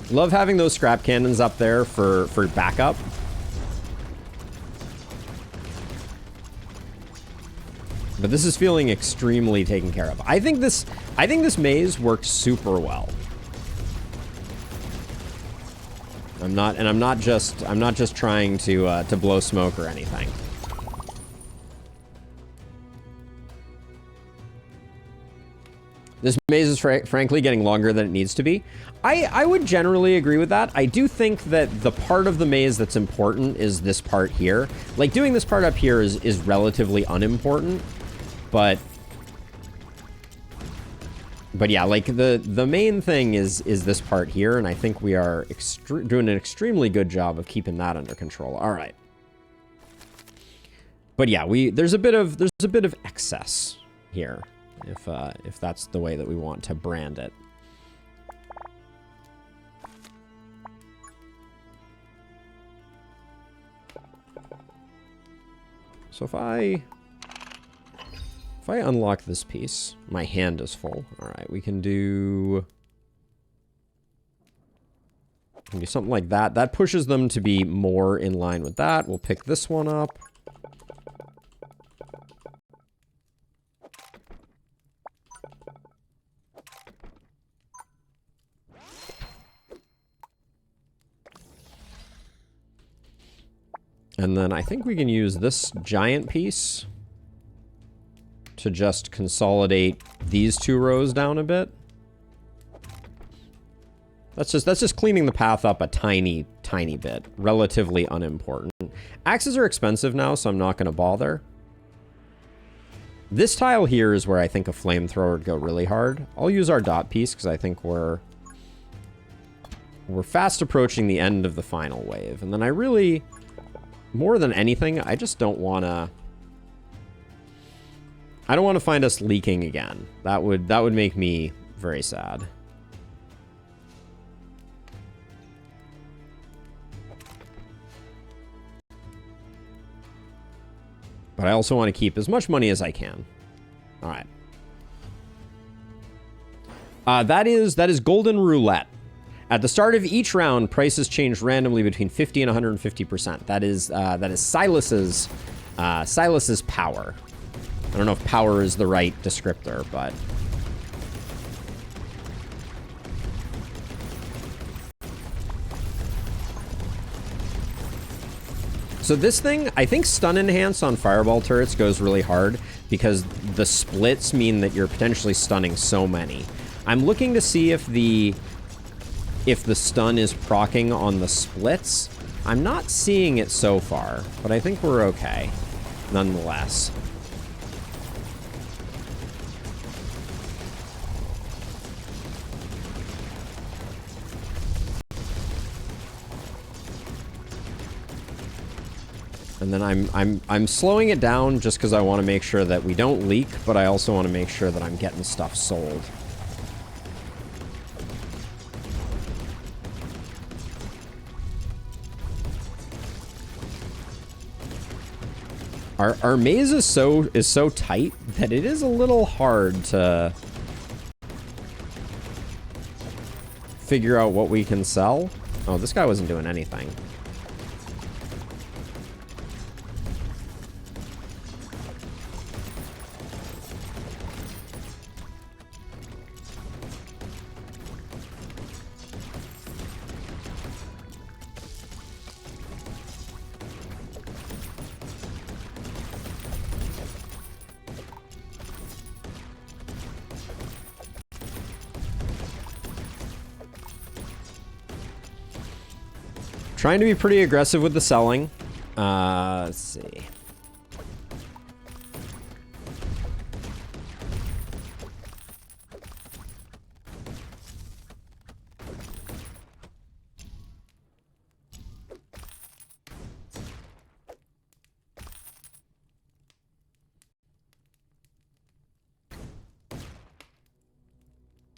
Love having those scrap cannons up there for backup. But this is feeling extremely taken care of. I think this maze worked super well. I'm not just trying to blow smoke or anything. This maze is frankly getting longer than it needs to be. I would generally agree with that. I do think that the part of the maze that's important is this part here. Like, doing this part up here is relatively unimportant, but yeah, like the main thing is this part here, and I think we are doing an extremely good job of keeping that under control. All right. But yeah, there's a bit of excess here, if that's the way that we want to brand it. So if I unlock this piece, my hand is full. All right, we can do something like that. That pushes them to be more in line with that. We'll pick this one up. And then I think we can use this giant piece to just consolidate these two rows down a bit. That's just cleaning the path up a tiny bit. Relatively unimportant. Axes are expensive now, so I'm not going to bother. This tile here is where I think a flamethrower would go really hard. I'll use our dot piece because I think we're fast approaching the end of the final wave. And then I really, more than anything, I just don't want to... I don't want to find us leaking again. That would make me very sad. But I also want to keep as much money as I can. All right. That is Golden Roulette. At the start of each round, prices change randomly between 50 and 150%. That is Silas's power. I don't know if power is the right descriptor, but... So this thing, I think stun enhance on fireball turrets goes really hard because the splits mean that you're potentially stunning so many. I'm looking to see if the stun is proccing on the splits. I'm not seeing it so far, but I think we're okay, nonetheless. And then I'm slowing it down just because I want to make sure that we don't leak, but I also want to make sure that I'm getting stuff sold. Our maze is so tight that it is a little hard to figure out what we can sell. Oh, this guy wasn't doing anything. Trying to be pretty aggressive with the selling. Let's see.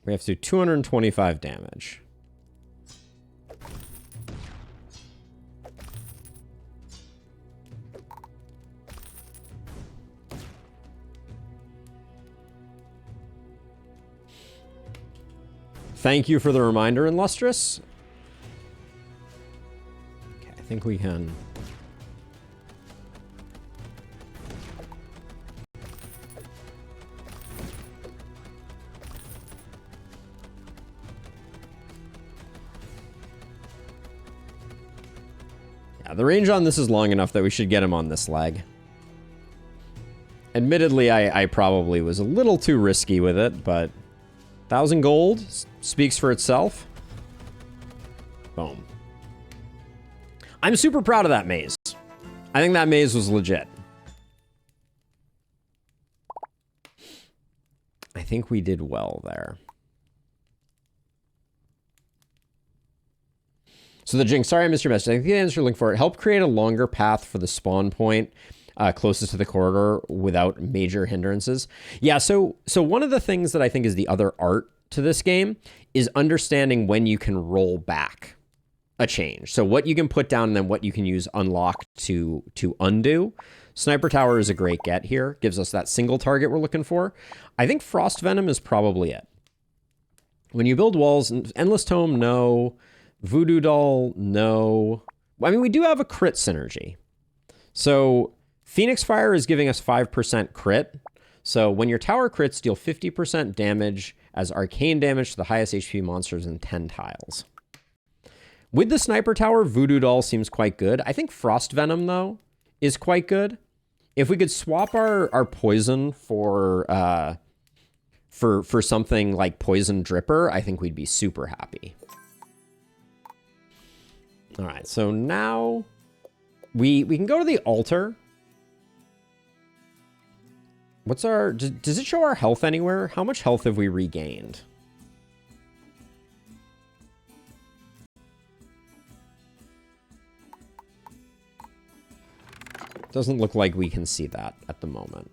We have to do 225 damage. Thank you for the reminder, Lustrous. Okay, I think we can... Yeah, the range on this is long enough that we should get him on this leg. Admittedly, I probably was a little too risky with it, but 1,000 gold speaks for itself. Boom. I'm super proud of that maze. I think that maze was legit. I think we did well there. So the Jinx, sorry I missed your message. I think the answer you're looking for, help create a longer path for the spawn point closest to the corridor without major hindrances. Yeah, so one of the things that I think is the other art to this game is understanding when you can roll back a change. So what you can put down and then what you can use unlock to undo. Sniper Tower is a great get here. Gives us that single target we're looking for. I think Frost Venom is probably it. When you build walls, Endless Tome, no. Voodoo Doll, no. I mean, we do have a crit synergy. So Phoenix Fire is giving us 5% crit. So when your tower crits, deal 50% damage as arcane damage to the highest HP monsters in 10 tiles. With the Sniper Tower, Voodoo Doll seems quite good. I think Frost Venom, though, is quite good. If we could swap our poison for something like Poison Dripper, I think we'd be super happy. All right, so now we can go to the altar. What's our... Does it show our health anywhere? How much health have we regained? Doesn't look like we can see that at the moment.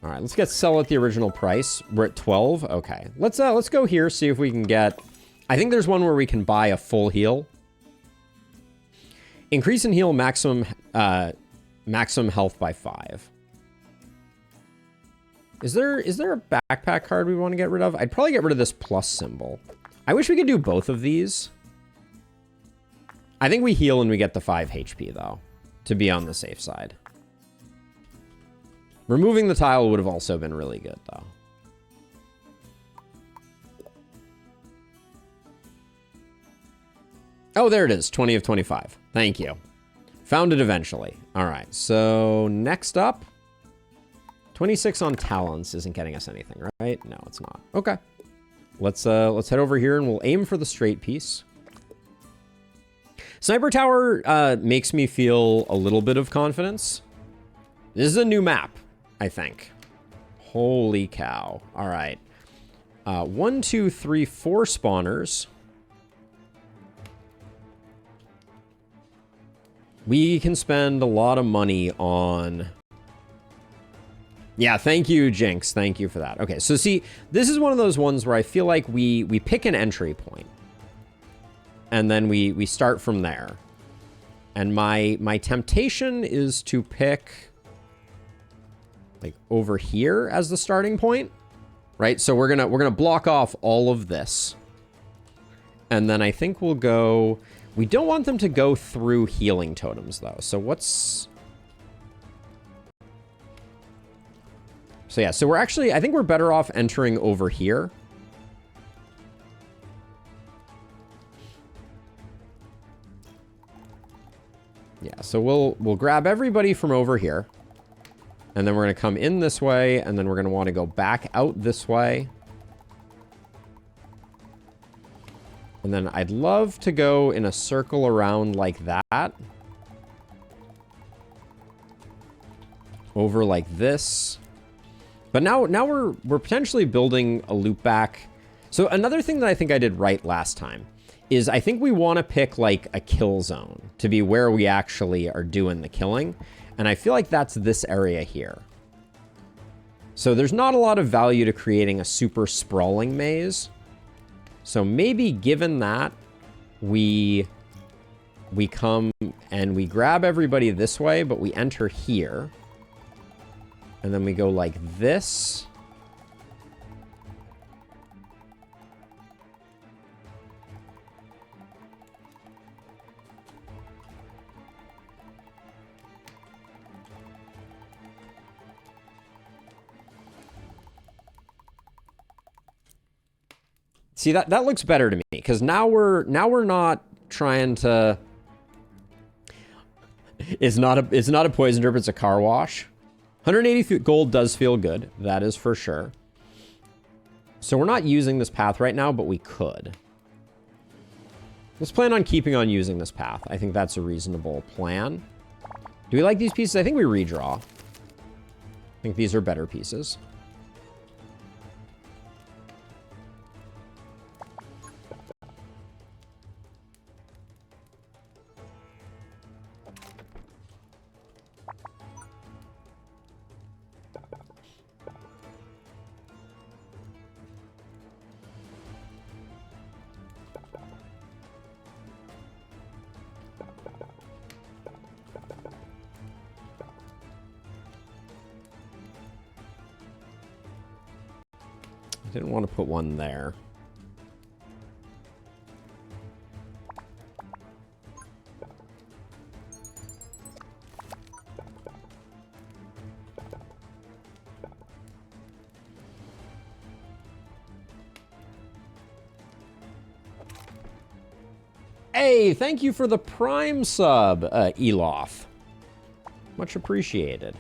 All right, let's sell at the original price. We're at 12. Okay, let's go here, see if we can get... I think there's one where we can buy a full heal. Increase in heal maximum health by 5. Is there a backpack card we want to get rid of? I'd probably get rid of this plus symbol. I wish we could do both of these. I think we heal and we get the 5 HP, though, to be on the safe side. Removing the tile would have also been really good, though. Oh, there it is. 20 of 25. Thank you. Found it eventually. All right. So next up, 26 on talents isn't getting us anything, right? No, it's not. Okay. Let's head over here and we'll aim for the straight piece. Sniper Tower makes me feel a little bit of confidence. This is a new map, I think. Holy cow. All right. 1, 2, 3, 4 spawners. We can spend a lot of money on... Yeah, thank you, Jinx. Thank you for that. Okay, so see, this is one of those ones where I feel like we pick an entry point. And then we start from there. And my temptation is to pick... like, over here as the starting point. Right? So we're gonna block off all of this. And then I think we'll go... We don't want them to go through healing totems, though. So what's... So yeah, so we're actually... I think we're better off entering over here. Yeah, so we'll grab everybody from over here. And then we're going to come in this way, and then we're going to want to go back out this way. And then I'd love to go in a circle around like that. Over like this. But now we're potentially building a loop back. So another thing that I think I did right last time is I think we want to pick like a kill zone to be where we actually are doing the killing. And I feel like that's this area here. So there's not a lot of value to creating a super sprawling maze. So maybe given that, we come and we grab everybody this way, but we enter here. And then we go like this. See, that looks better to me, because now we're not trying to. It's not a poison drip, it's a car wash. 180 gold does feel good, that is for sure. So we're not using this path right now, but we could. Let's plan on keeping on using this path. I think that's a reasonable plan. Do we like these pieces? I think we redraw. I think these are better pieces. Didn't want to put one there. Hey, thank you for the Prime sub, Elof. Much appreciated.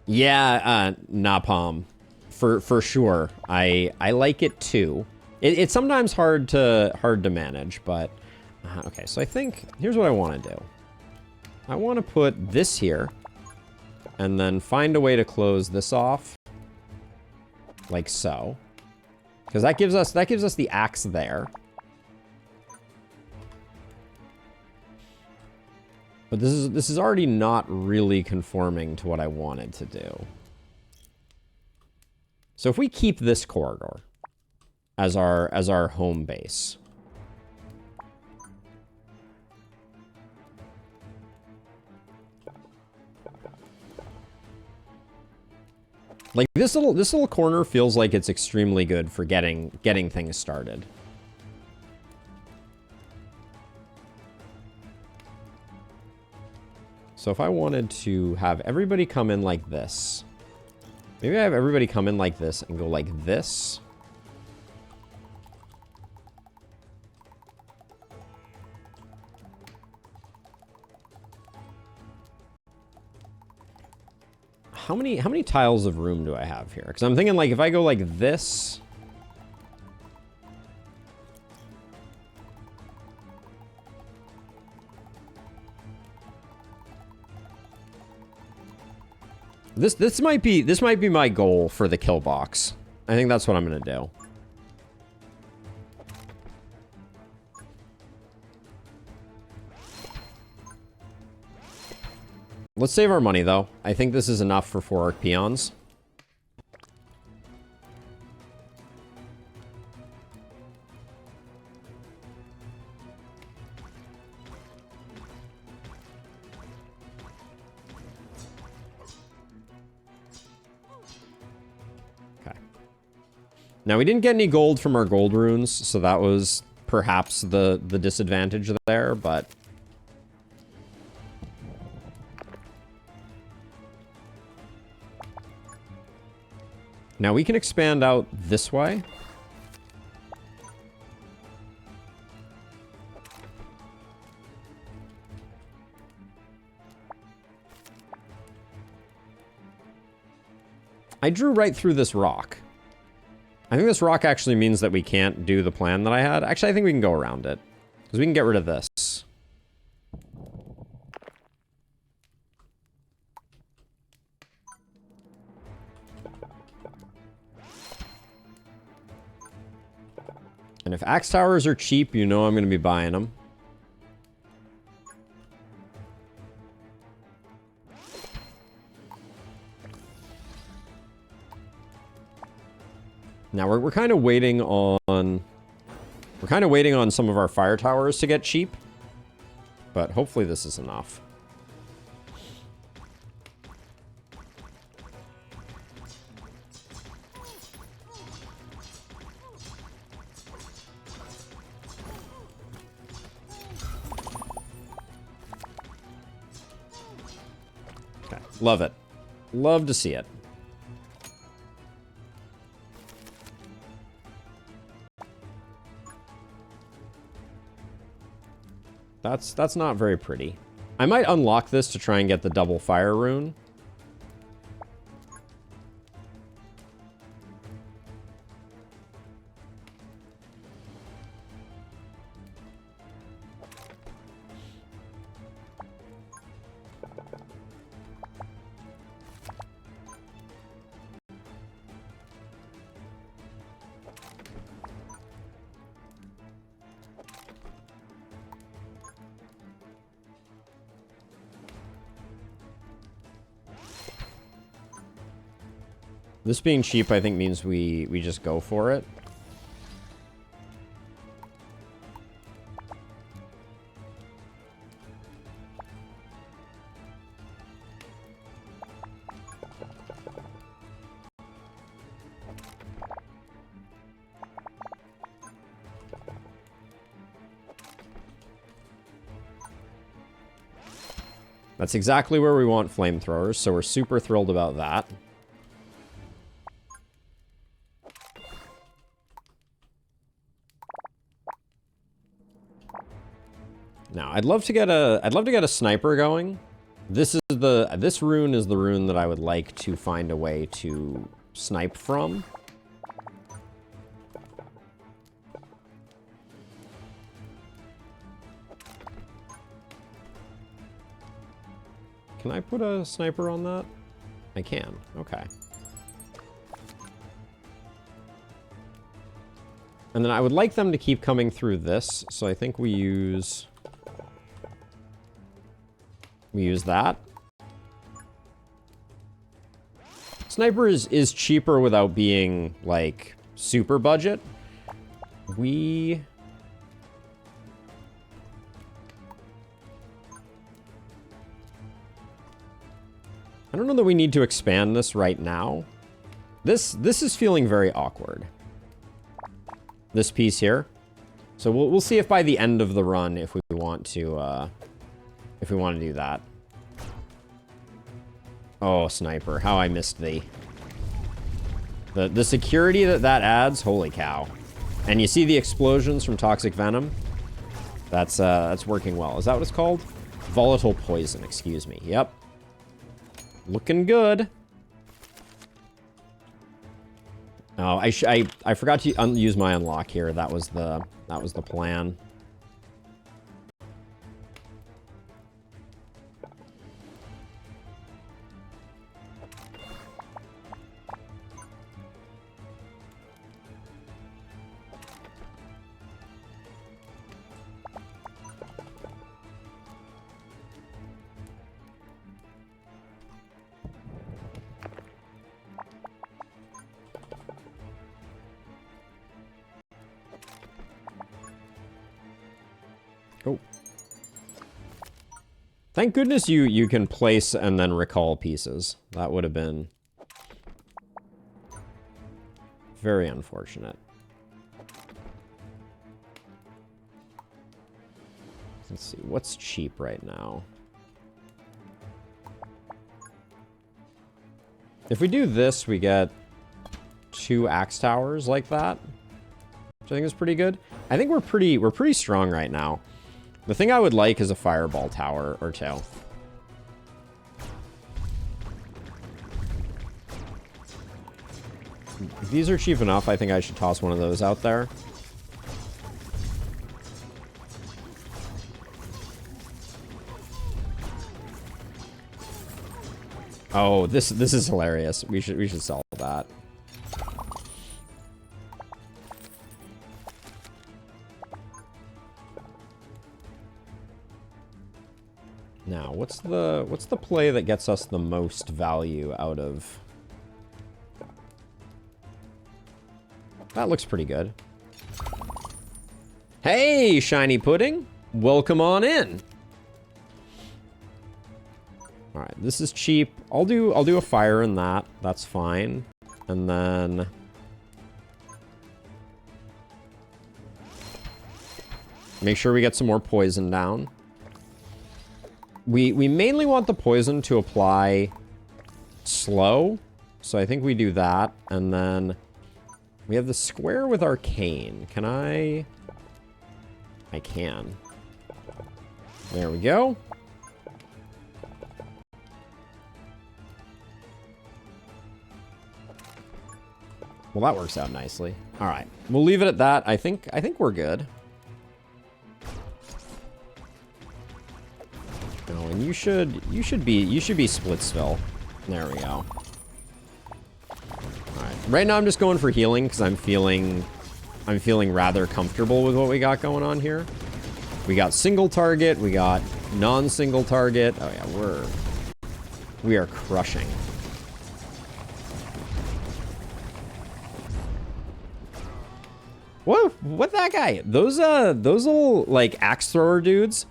Yeah, Napalm, for sure. I like it too. It's sometimes hard to manage, but okay. So I think here's what I want to do. I want to put this here, and then find a way to close this off, like so, because that gives us the axe there. But this is already not really conforming to what I wanted to do. So if we keep this corridor as our home base. Like this little corner feels like it's extremely good for getting things started. So if I wanted to have everybody come in like this, maybe I have everybody come in like this and go like this. How many tiles of room do I have here? Because I'm thinking like if I go like this. This might be my goal for the kill box. I think that's what I'm gonna do. Let's save our money though. I think this is enough for 4 arc peons. Now, we didn't get any gold from our gold runes, so that was perhaps the disadvantage there, but... Now, we can expand out this way. I drew right through this rock. I think this rock actually means that we can't do the plan that I had. Actually, I think we can go around it. Because we can get rid of this. And if axe towers are cheap, you know I'm going to be buying them. Now we're kind of waiting on some of our fire towers to get cheap, but hopefully this is enough. Okay, love it. Love to see it. That's not very pretty. I might unlock this to try and get the double fire rune. This being cheap, I think, means we just go for it. That's exactly where we want flamethrowers, so we're super thrilled about that. Now, I'd love to get a sniper going. This rune is the rune that I would like to find a way to snipe from. Can I put a sniper on that? I can. Okay. And then I would like them to keep coming through this, so I think we use that. Sniper is cheaper without being, like, super budget. I don't know that we need to expand this right now. This is feeling very awkward. This piece here. So we'll see if by the end of the run, if we want to do that. Oh, sniper, how I missed thee. The security that adds, holy cow. And you see the explosions from toxic venom? That's working well. Is that what it's called? Volatile poison, excuse me. Yep. Looking good. Oh, I forgot to use my unlock here. That was the plan. Oh. Thank goodness you can place and then recall pieces. That would have been very unfortunate. Let's see, what's cheap right now? If we do this, we get 2 axe towers like that, which I think is pretty good. I think we're pretty strong right now. The thing I would like is a fireball tower or 2. If these are cheap enough, I think I should toss one of those out there. Oh, this is hilarious. We should sell that. Now, what's the play that gets us the most value out of? That looks pretty good. Hey, shiny pudding. Welcome on in. All right, this is cheap. I'll do a fire in that. That's fine. And then make sure we get some more poison down. We mainly want the poison to apply slow, so I think we do that. And then we have the square with arcane. Can I can. There we go. Well, that works out nicely. All right, we'll leave it at that. I think we're good. Oh, and you should be Splitsville. There we go. All right. Right now I'm just going for healing because I'm feeling rather comfortable with what we got going on here. We got single target, we got non-single target. Oh yeah, we are crushing. Whoa, what that guy? Those little like axe thrower dudes,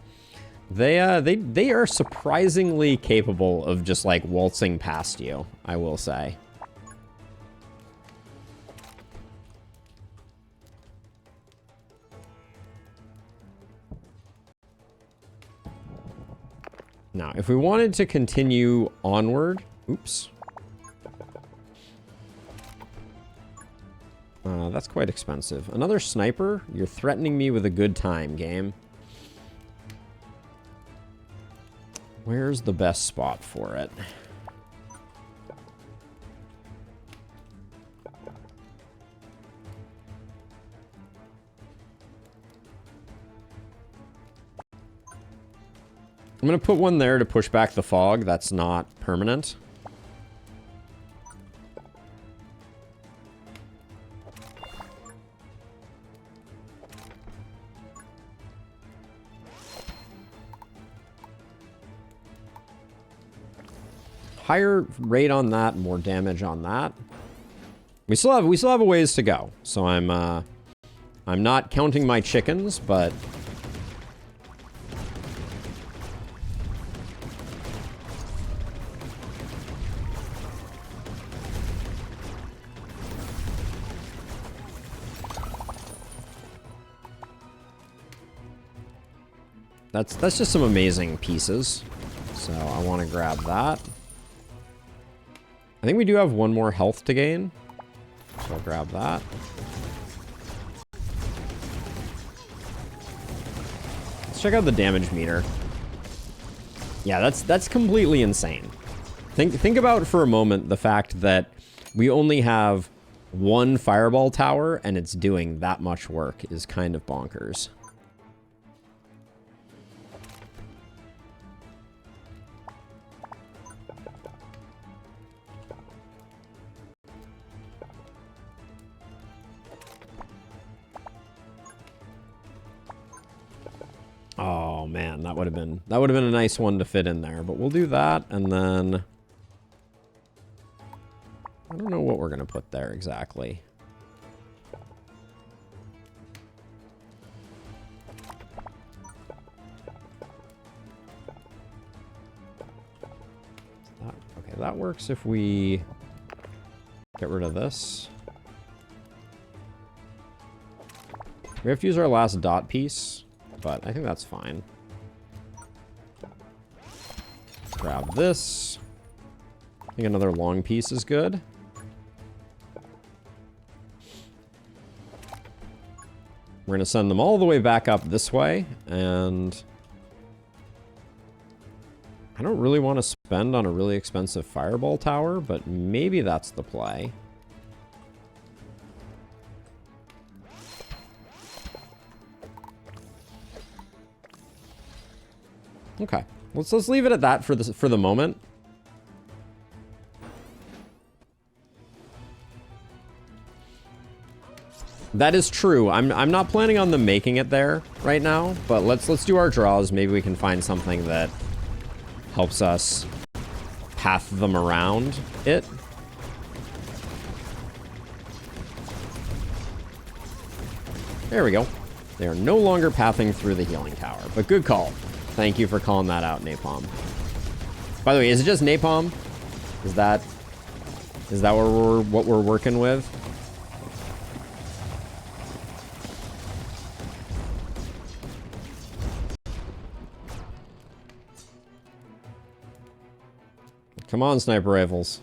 they are surprisingly capable of just like waltzing past you, I will say. Now, if we wanted to continue onward, oops. That's quite expensive. Another sniper? You're threatening me with a good time, game. Where's the best spot for it? I'm going to put one there to push back the fog. That's not permanent. Higher rate on that, more damage on that. We still have a ways to go. So I'm not counting my chickens, but that's just some amazing pieces. So I want to grab that. I think we do have one more health to gain. So I'll grab that. Let's check out the damage meter. Yeah, that's completely insane. Think about for a moment the fact that we only have one fireball tower and it's doing that much work is kind of bonkers. Oh man, that would have been a nice one to fit in there, but we'll do that, and then I don't know what we're gonna put there exactly. Okay, that works if we get rid of this. We have to use our last dot piece, but I think that's fine. Grab this. I think another long piece is good. We're going to send them all the way back up this way, and I don't really want to spend on a really expensive fireball tower, but maybe that's the play. Okay. Let's leave it at that for the moment. That is true. I'm not planning on them making it there right now, but let's do our draws. Maybe we can find something that helps us path them around it. There we go. They are no longer pathing through the healing tower, but good call. Thank you for calling that out, Napalm. By the way, is it just Napalm? Is that what we're working with? Come on, sniper rifles.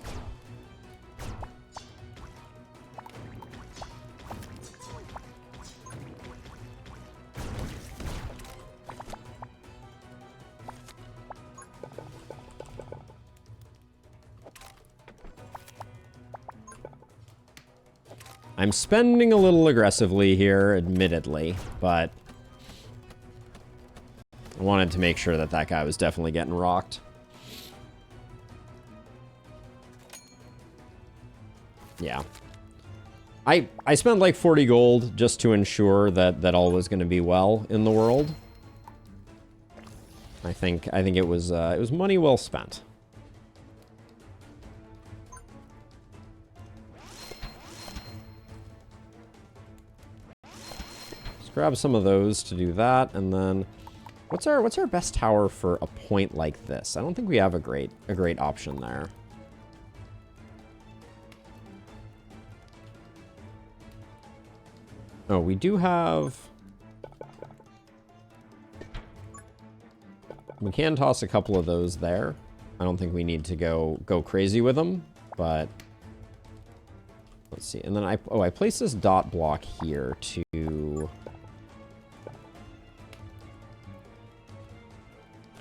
I'm spending a little aggressively here, admittedly, but I wanted to make sure that that guy was definitely getting rocked. Yeah. I spent like 40 gold just to ensure that all was going to be well in the world. I think it was money well spent. Let's grab some of those to do that, and then what's our best tower for a point like this? I don't think we have a great option there. Oh, we do have... We can toss a couple of those there. I don't think we need to go crazy with them, but... Let's see. And then I placed this dot block here to...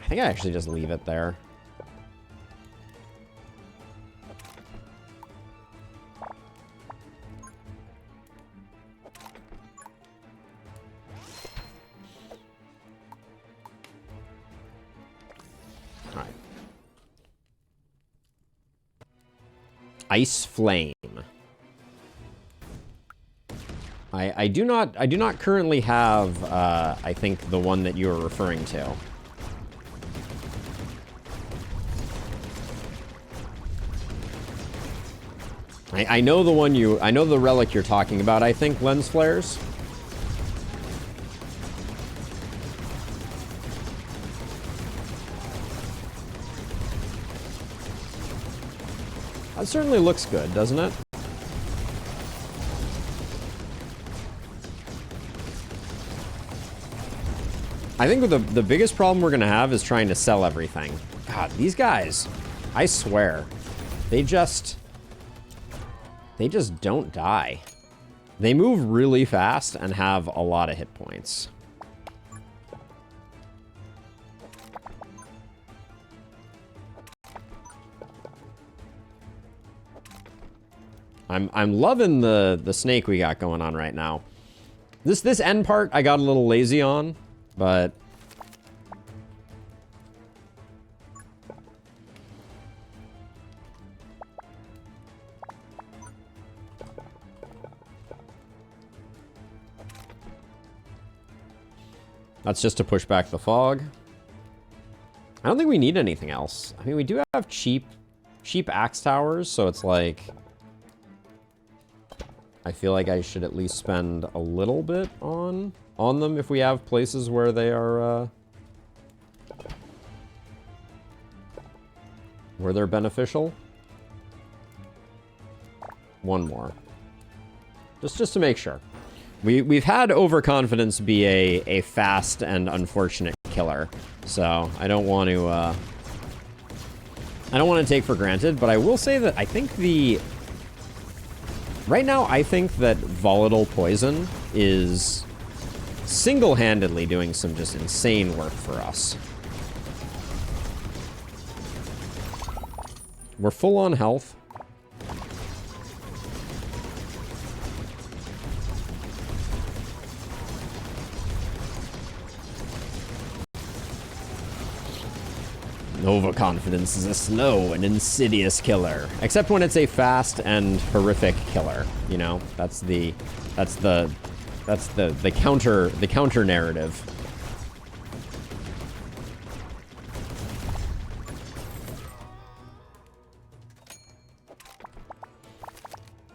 I think I actually just leave it there. Ice Flame. I do not currently have I think the one that you're referring to. I know the one I know the relic you're talking about, I think, lens flares. That certainly looks good, doesn't it? I think the biggest problem we're going to have is trying to sell everything. God, these guys, I swear, they just don't die. They move really fast and have a lot of hit points. I'm loving the snake we got going on right now. This end part I got a little lazy on, but that's just to push back the fog. I don't think we need anything else. I mean, we do have cheap axe towers, so it's like I feel like I should at least spend a little bit on them if we have places where they are where they're beneficial. One more. Just to make sure. We've had overconfidence be a fast and unfortunate killer, so I don't want to take for granted, but I will say that I think right now, I think that volatile poison is single-handedly doing some just insane work for us. We're full on health. Overconfidence is a slow and insidious killer. Except when it's a fast and horrific killer. You know, that's the counter narrative.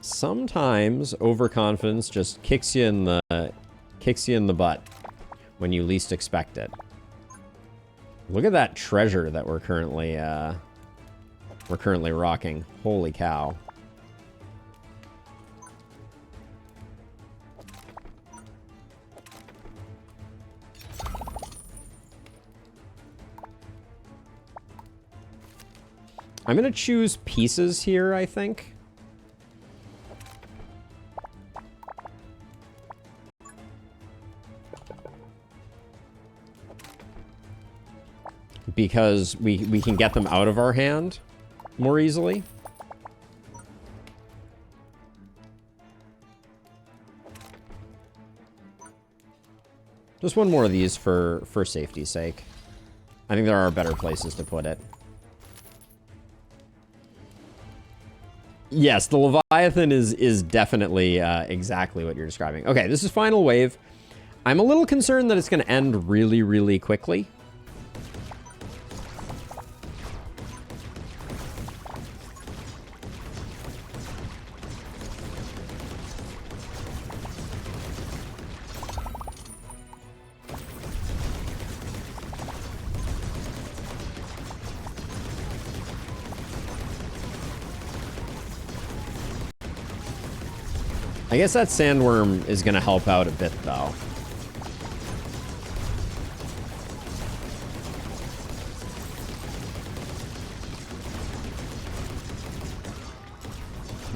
Sometimes overconfidence just kicks you in the butt when you least expect it. Look at that treasure that we're currently rocking. Holy cow. I'm gonna choose pieces here, I think. Because we can get them out of our hand more easily. Just one more of these for safety's sake. I think there are better places to put it. Yes, the Leviathan is definitely exactly what you're describing. Okay, this is final wave. I'm a little concerned that it's going to end really, really quickly. I guess that sandworm is going to help out a bit, though.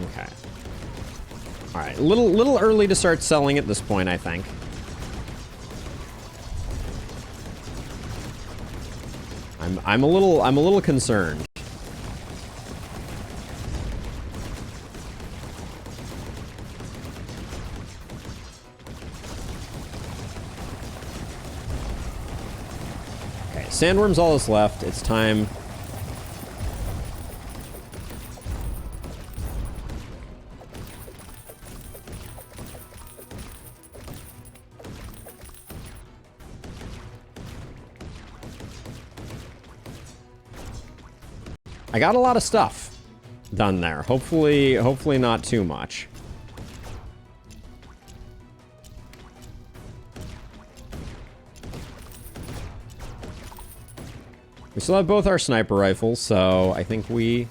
Okay. All right, a little early to start selling at this point, I think. I'm a little concerned. Sandworm's all that's left. It's time. I got a lot of stuff done there. Hopefully not too much. We still have both our sniper rifles, so I think we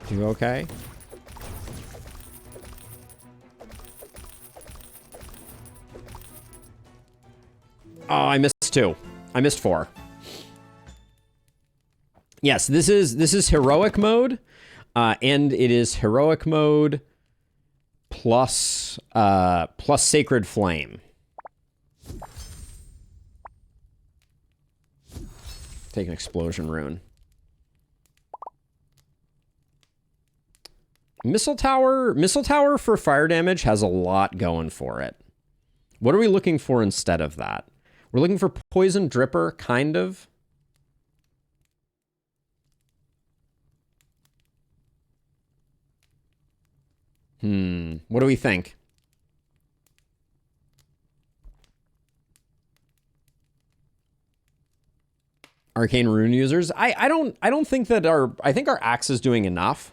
do okay. Oh, I missed 2. I missed 4. Yes, this is heroic mode, and it is heroic mode plus sacred flame. Take an explosion rune. Missile tower for fire damage has a lot going for it. What are we looking for instead of that? We're looking for poison dripper, kind of. What do we think? Arcane rune users. I don't think that I think our axe is doing enough.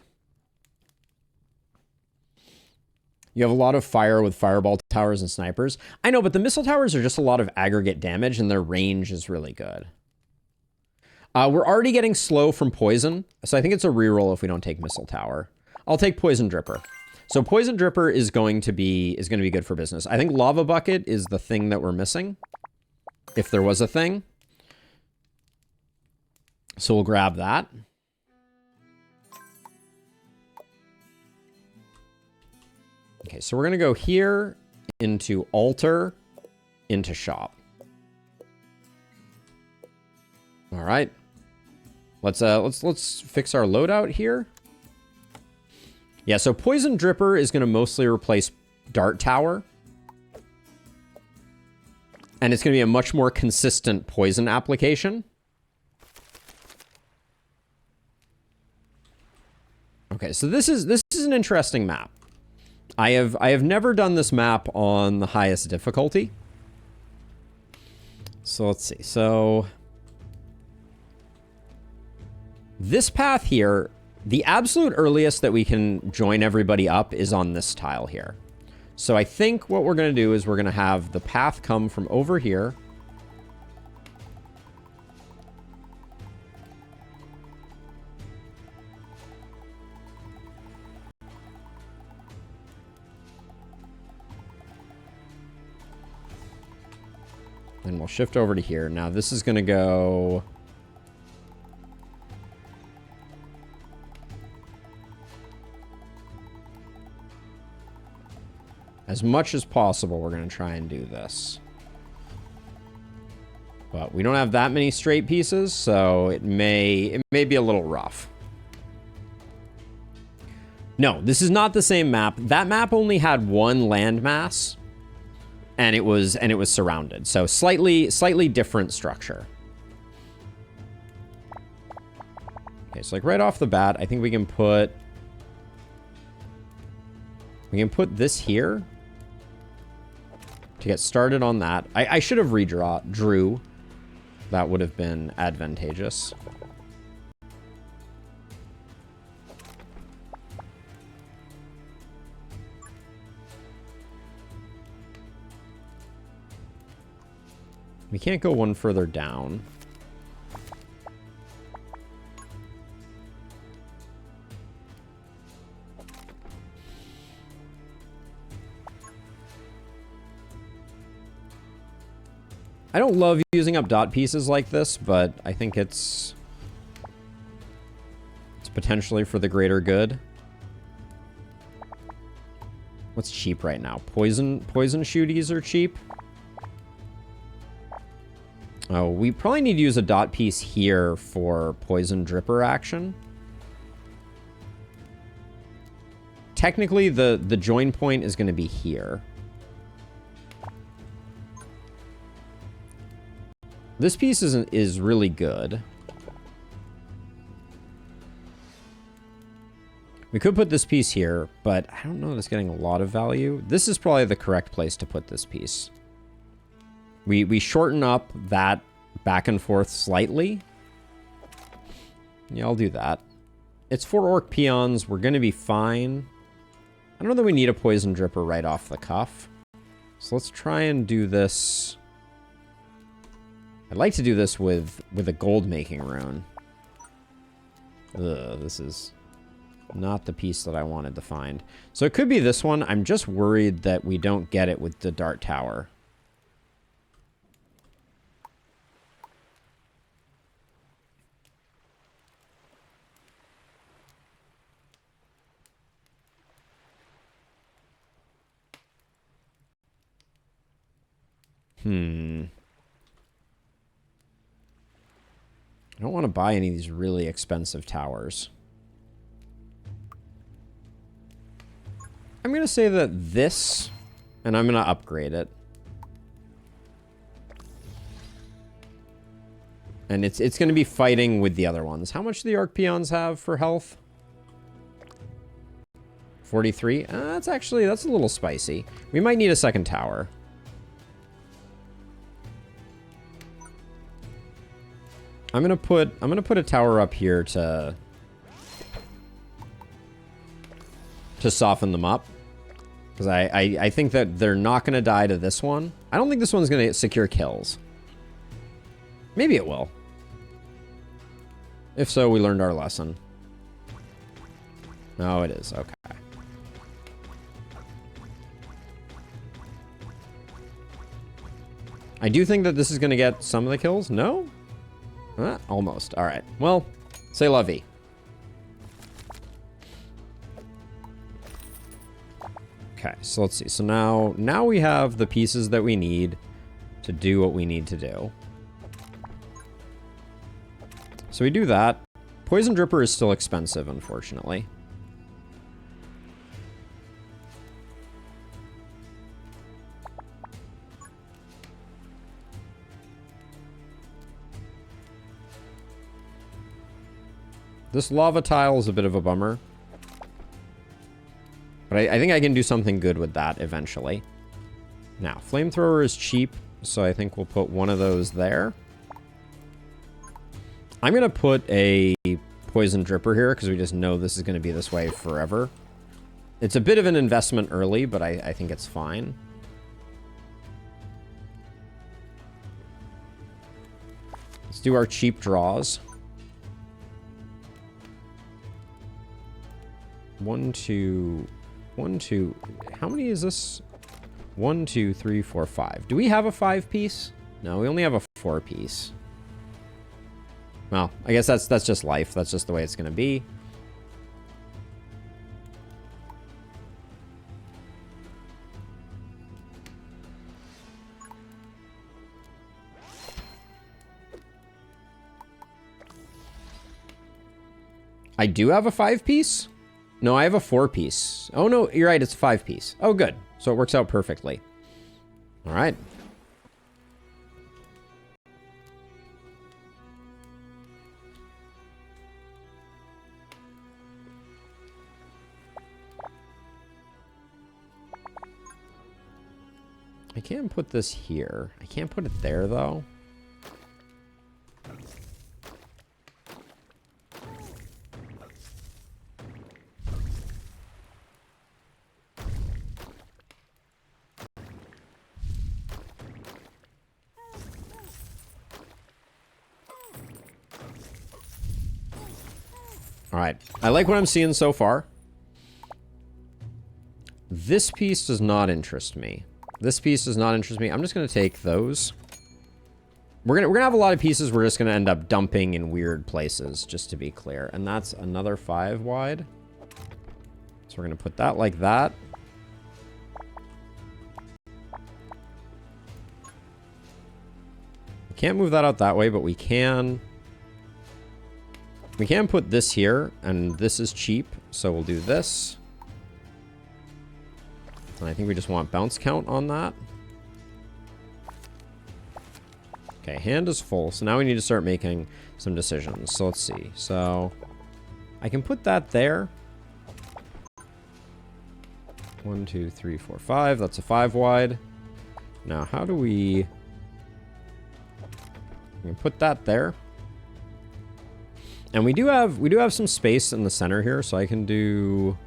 You have a lot of fire with fireball towers and snipers. I know, but the missile towers are just a lot of aggregate damage and their range is really good. We're already getting slow from poison, so I think it's a reroll if we don't take missile tower. I'll take poison dripper. So poison dripper is going to be good for business. I think lava bucket is the thing that we're missing, if there was a thing. So we'll grab that. Okay, so we're gonna go here into altar, into shop. All right, let's fix our loadout here. Yeah, so poison dripper is gonna mostly replace dart tower, and it's gonna be a much more consistent poison application. Okay, so this is an interesting map. I have never done this map on the highest difficulty. So let's see. So this path here, the absolute earliest that we can join everybody up is on this tile here. So I think what we're going to do is we're going to have the path come from over here. Then we'll shift over to here. Now this is going to go... As much as possible, we're going to try and do this. But we don't have that many straight pieces, so it may be a little rough. No, this is not the same map. That map only had one landmass. And it was surrounded. So slightly different structure. Okay, so like right off the bat, I think we can put this here to get started on that. I should have drew. That would have been advantageous. We can't go one further down. I don't love using up dot pieces like this, but I think it's potentially for the greater good. What's cheap right now? Poison shooties are cheap. Oh, we probably need to use a dot piece here for poison dripper action. Technically, the join point is going to be here. This piece is really good. We could put this piece here, but I don't know that it's getting a lot of value. This is probably the correct place to put this piece. We shorten up that back and forth slightly. Yeah, I'll do that. It's 4 orc peons. We're going to be fine. I don't know that we need a poison dripper right off the cuff. So let's try and do this. I'd like to do this with a gold making rune. Ugh, this is not the piece that I wanted to find. So it could be this one. I'm just worried that we don't get it with the dart tower. I don't want to buy any of these really expensive towers. I'm going to say that this, and I'm going to upgrade it. And it's going to be fighting with the other ones. How much do the orc peons have for health? 43? That's a little spicy. We might need a second tower. I'm gonna put a tower up here to soften them up, because I think that they're not gonna die to this one. I don't think this one's gonna secure kills. Maybe it will. If so, we learned our lesson. No, it is. Okay. I do think that this is gonna get some of the kills. No? Almost. All right. Well, c'est la vie. Okay, so let's see. So now we have the pieces that we need to do what we need to do. So we do that. Poison Dripper is still expensive, unfortunately. This lava tile is a bit of a bummer. But I think I can do something good with that eventually. Now, flamethrower is cheap, so I think we'll put one of those there. I'm going to put a poison dripper here because we just know this is going to be this way forever. It's a bit of an investment early, but I think it's fine. Let's do our cheap draws. 1, 2, 1, 2. How many is this? 1, 2, 3, 4, 5. Do we have a 5-piece? No, we only have a 4-piece. Well, I guess that's just life. That's just the way it's going to be. I do have a 5-piece? No, I have a 4-piece. Oh, no, you're right. It's a 5-piece. Oh, good. So it works out perfectly. All right. I can't put this here. I can't put it there, though. All right. I like what I'm seeing so far. This piece does not interest me. This piece does not interest me. I'm just going to take those. We're gonna have a lot of pieces we're just going to end up dumping in weird places, just to be clear. And that's another 5 wide. So we're going to put that like that. We can't move that out that way, but we can... We can put this here, and this is cheap, so we'll do this. And I think we just want bounce count on that. Okay, hand is full, so now we need to start making some decisions. So let's see. So I can put that there. 1, 2, 3, 4, 5. That's a 5 wide. Now, how do we... We can put that there. And we do have some space in the center here, so I can do...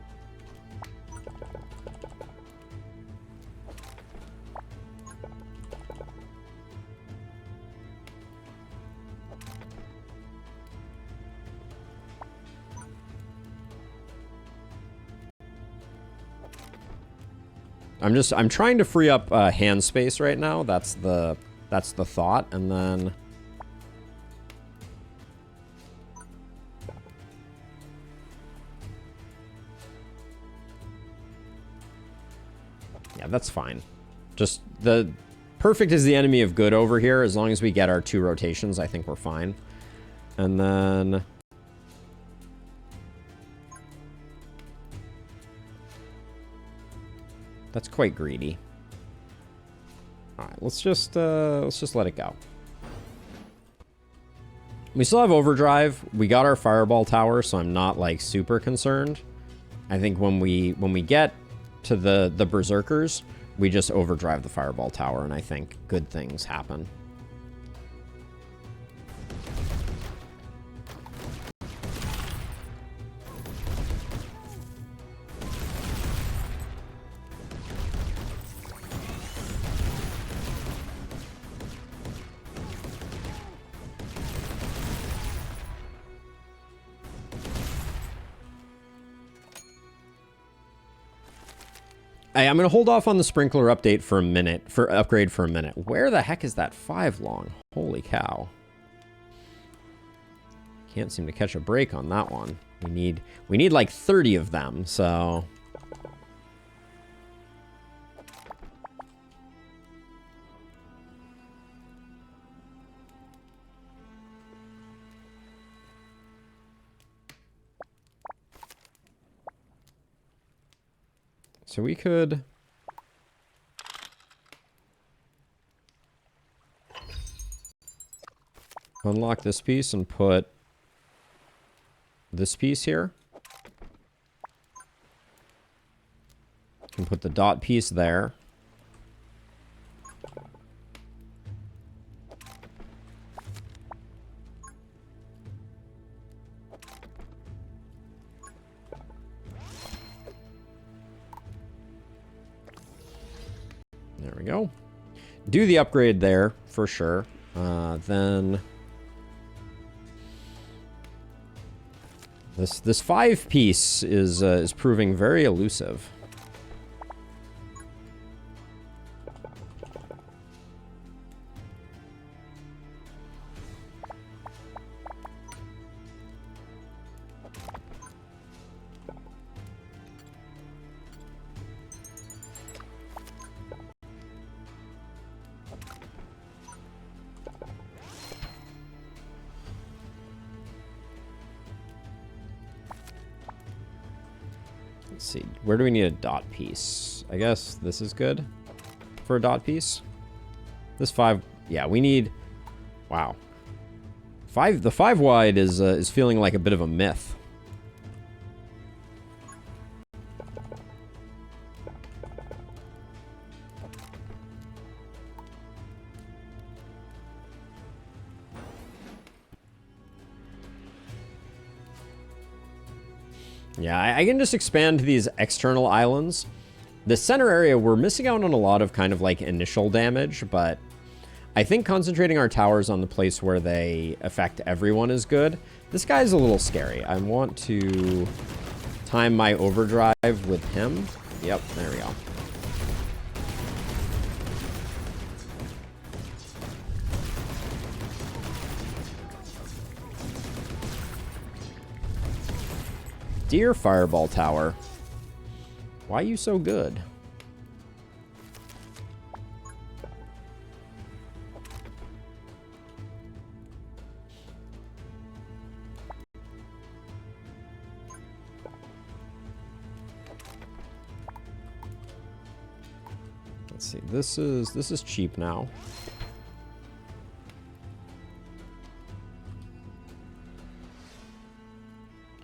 I'm trying to free up hand space right now. That's the thought, and then... Yeah, that's fine. Just the perfect is the enemy of good over here. As long as we get our 2 rotations, I think we're fine. And then... That's quite greedy. All right, let's just let it go. We still have overdrive. We got our fireball tower, so I'm not like super concerned. I think when we get to the berserkers, we just overdrive the fireball tower, and I think good things happen. I'm going to hold off on the sprinkler update for a minute, upgrade for a minute. Where the heck is that 5 long? Holy cow. Can't seem to catch a break on that one. We need like 30 of them, so... So we could... unlock this piece and put this piece here. can put the dot piece there. There we go. Do the upgrade there for sure. Then this 5 piece is proving very elusive. Let's see, where do we need a dot piece? I guess this is good for a dot piece. This 5, yeah, we need, wow. The 5 wide is feeling like a bit of a myth. Yeah, I can just expand these external islands. The center area, we're missing out on a lot of kind of like initial damage, but I think concentrating our towers on the place where they affect everyone is good. This guy's a little scary. I want to time my overdrive with him. Yep, there we go. Dear Fireball Tower, why are you so good? Let's see. This is cheap now.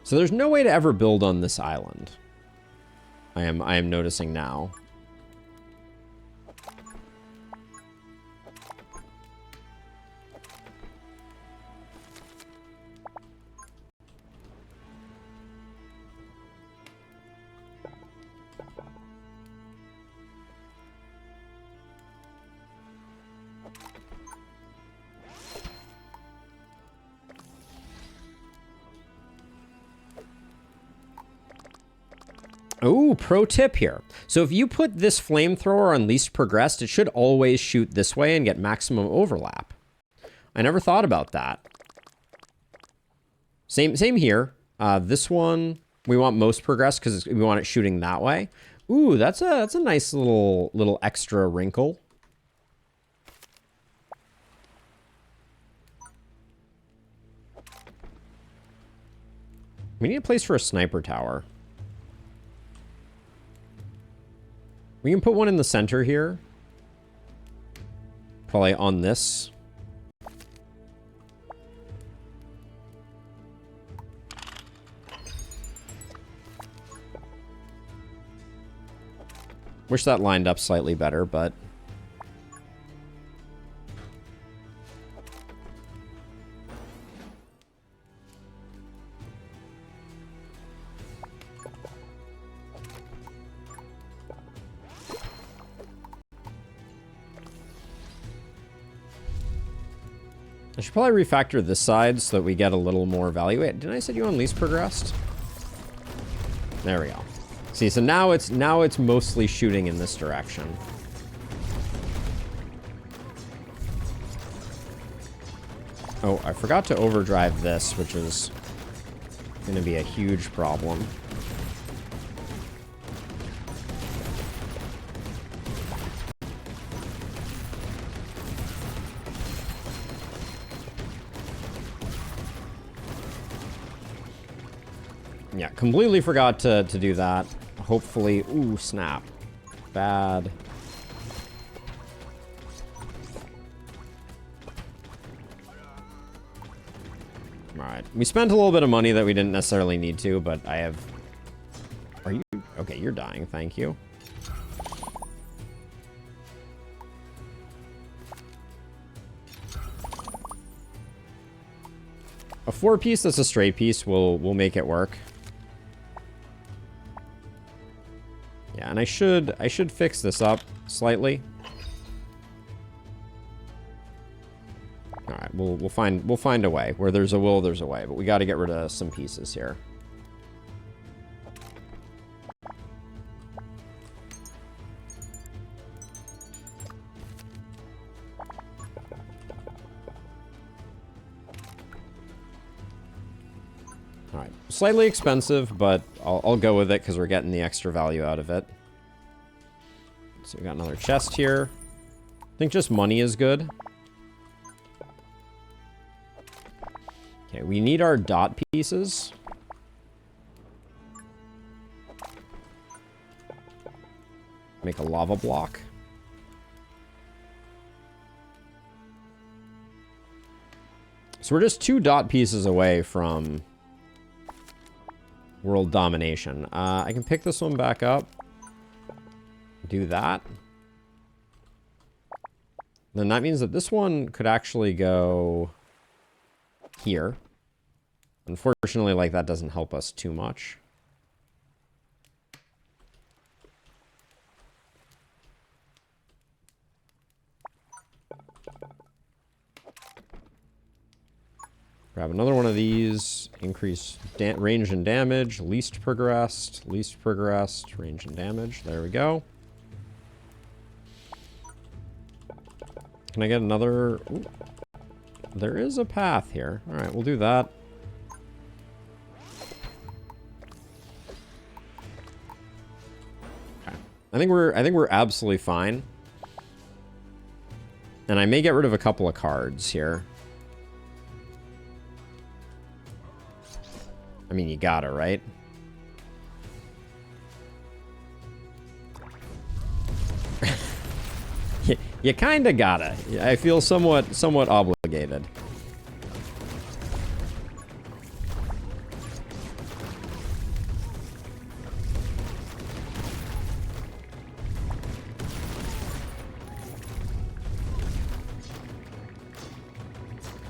So there's no way to ever build on this island. I am noticing now. Oh, pro tip here. So if you put this flamethrower on least progressed, it should always shoot this way and get maximum overlap. I never thought about that. Same here. This one, we want most progressed because we want it shooting that way. Ooh, that's a nice little extra wrinkle. We need a place for a sniper tower. We can put one in the center here. Probably on this. Wish that lined up slightly better, but... I should probably refactor this side so that we get a little more value. Wait, didn't I set you on least progressed? There we go. See, so now it's mostly shooting in this direction. Oh, I forgot to overdrive this, which is going to be a huge problem. Yeah, completely forgot to do that. Hopefully, ooh, snap. Bad. Alright, we spent a little bit of money that we didn't necessarily need to, but I have... Are you... Okay, you're dying, thank you. A 4-piece that's a straight piece will make it work. Yeah, and I should fix this up slightly. All right, we'll find a way. Where there's a will, there's a way. But we got to get rid of some pieces here. All right, slightly expensive, but I'll go with it because we're getting the extra value out of it. So we got another chest here. I think just money is good. Okay, we need our dot pieces. Make a lava block. So we're just 2 dot pieces away from world domination. I can pick this one back up. Do that. Then that means that this one could actually go here. Unfortunately, like, that doesn't help us too much. Grab another one of these. Increase range and damage. Least progressed. Least progressed. Range and damage. There we go. Can I get another... Ooh. There is a path here. All right, we'll do that. Okay. I think we're absolutely fine. And I may get rid of a couple of cards here. I mean, you gotta, right? You kinda gotta. I feel somewhat obligated.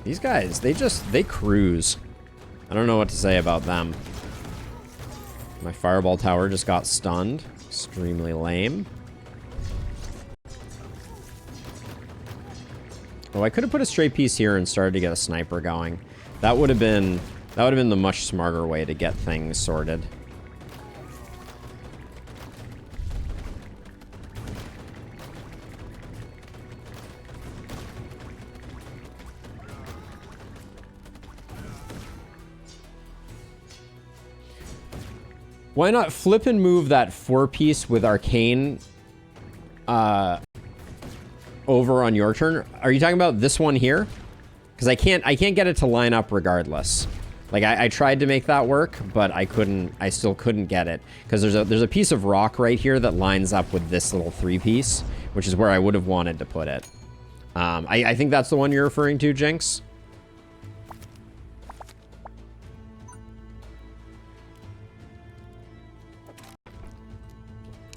These guys, they cruise. I don't know what to say about them. My fireball tower just got stunned. Extremely lame. Oh, I could have put a straight piece here and started to get a sniper going. That would have been the much smarter way to get things sorted. Why not flip and move that 4-piece with arcane over on your turn? Are you talking about this one here? Because I can't get it to line up regardless. Like, I tried to make that work, but I still couldn't get it. Because there's a piece of rock right here that lines up with this little 3-piece, which is where I would have wanted to put it. I think that's the one you're referring to, Jinx.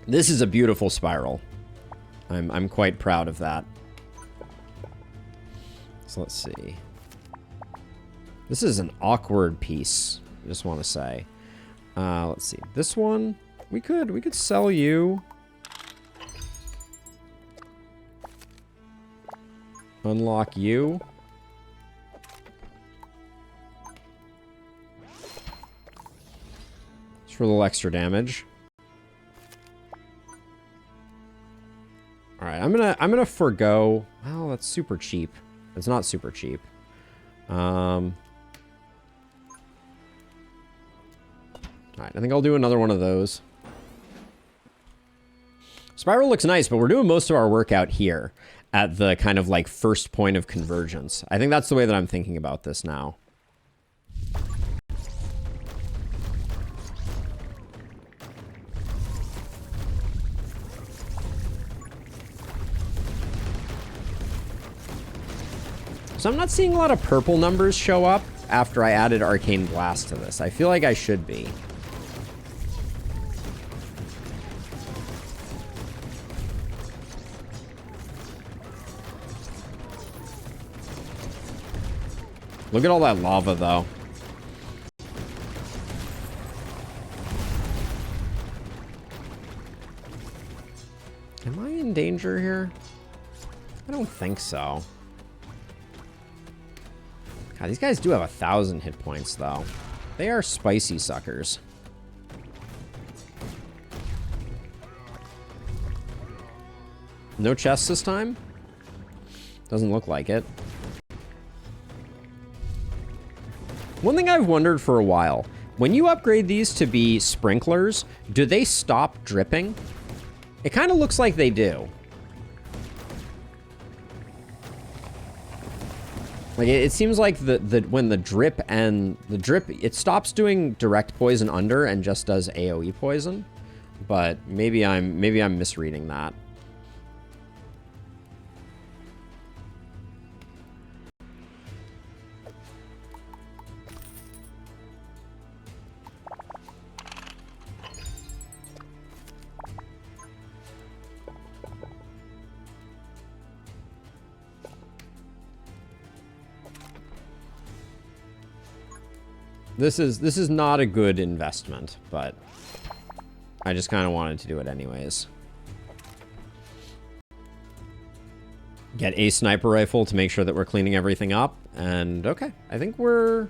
This is a beautiful spiral. I'm quite proud of that. So let's see. This is an awkward piece, I just want to say. Let's see. This one, we could sell you. Unlock you. Just for a little extra damage. All right, I'm gonna forgo. Well, that's super cheap. It's not super cheap. All right, I think I'll do another one of those. Spiral looks nice, but we're doing most of our work out here at the kind of like first point of convergence. I think that's the way that I'm thinking about this now. So I'm not seeing a lot of purple numbers show up after I added Arcane Blast to this. I feel like I should be. Look at all that lava, though. Am I in danger here? I don't think so. God, these guys do have 1,000 hit points, though. They are spicy suckers. No chests this time? Doesn't look like it. One thing I've wondered for a while, when you upgrade these to be sprinklers, do they stop dripping? It kind of looks like they do. Like it seems like when the drip it stops doing direct poison under and just does AoE poison, but maybe I'm misreading that. This is not a good investment, but I just kind of wanted to do it anyways. Get a sniper rifle to make sure that we're cleaning everything up, and okay, I think we're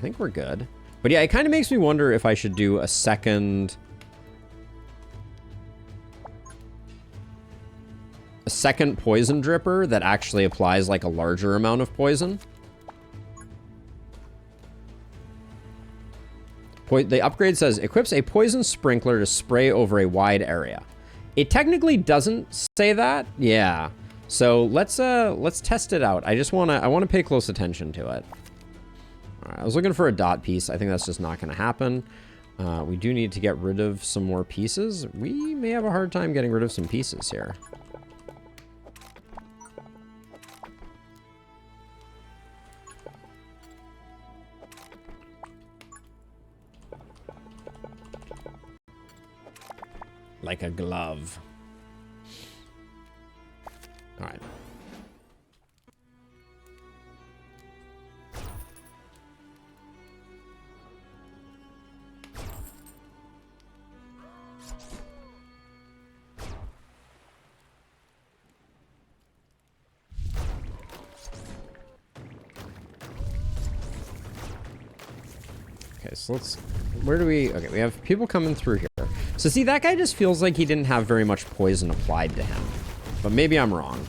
good. But yeah, it kind of makes me wonder if I should do a second poison dripper that actually applies like a larger amount of poison. The upgrade says, equips a poison sprinkler to spray over a wide area. It technically doesn't say that. Yeah. So let's test it out. I want to pay close attention to it. All right, I was looking for a dot piece. I think that's just not going to happen. We do need to get rid of some more pieces. We may have a hard time getting rid of some pieces here. Like a glove. All right. Okay, so okay, we have people coming through here. So see, that guy just feels like he didn't have very much poison applied to him. But maybe I'm wrong.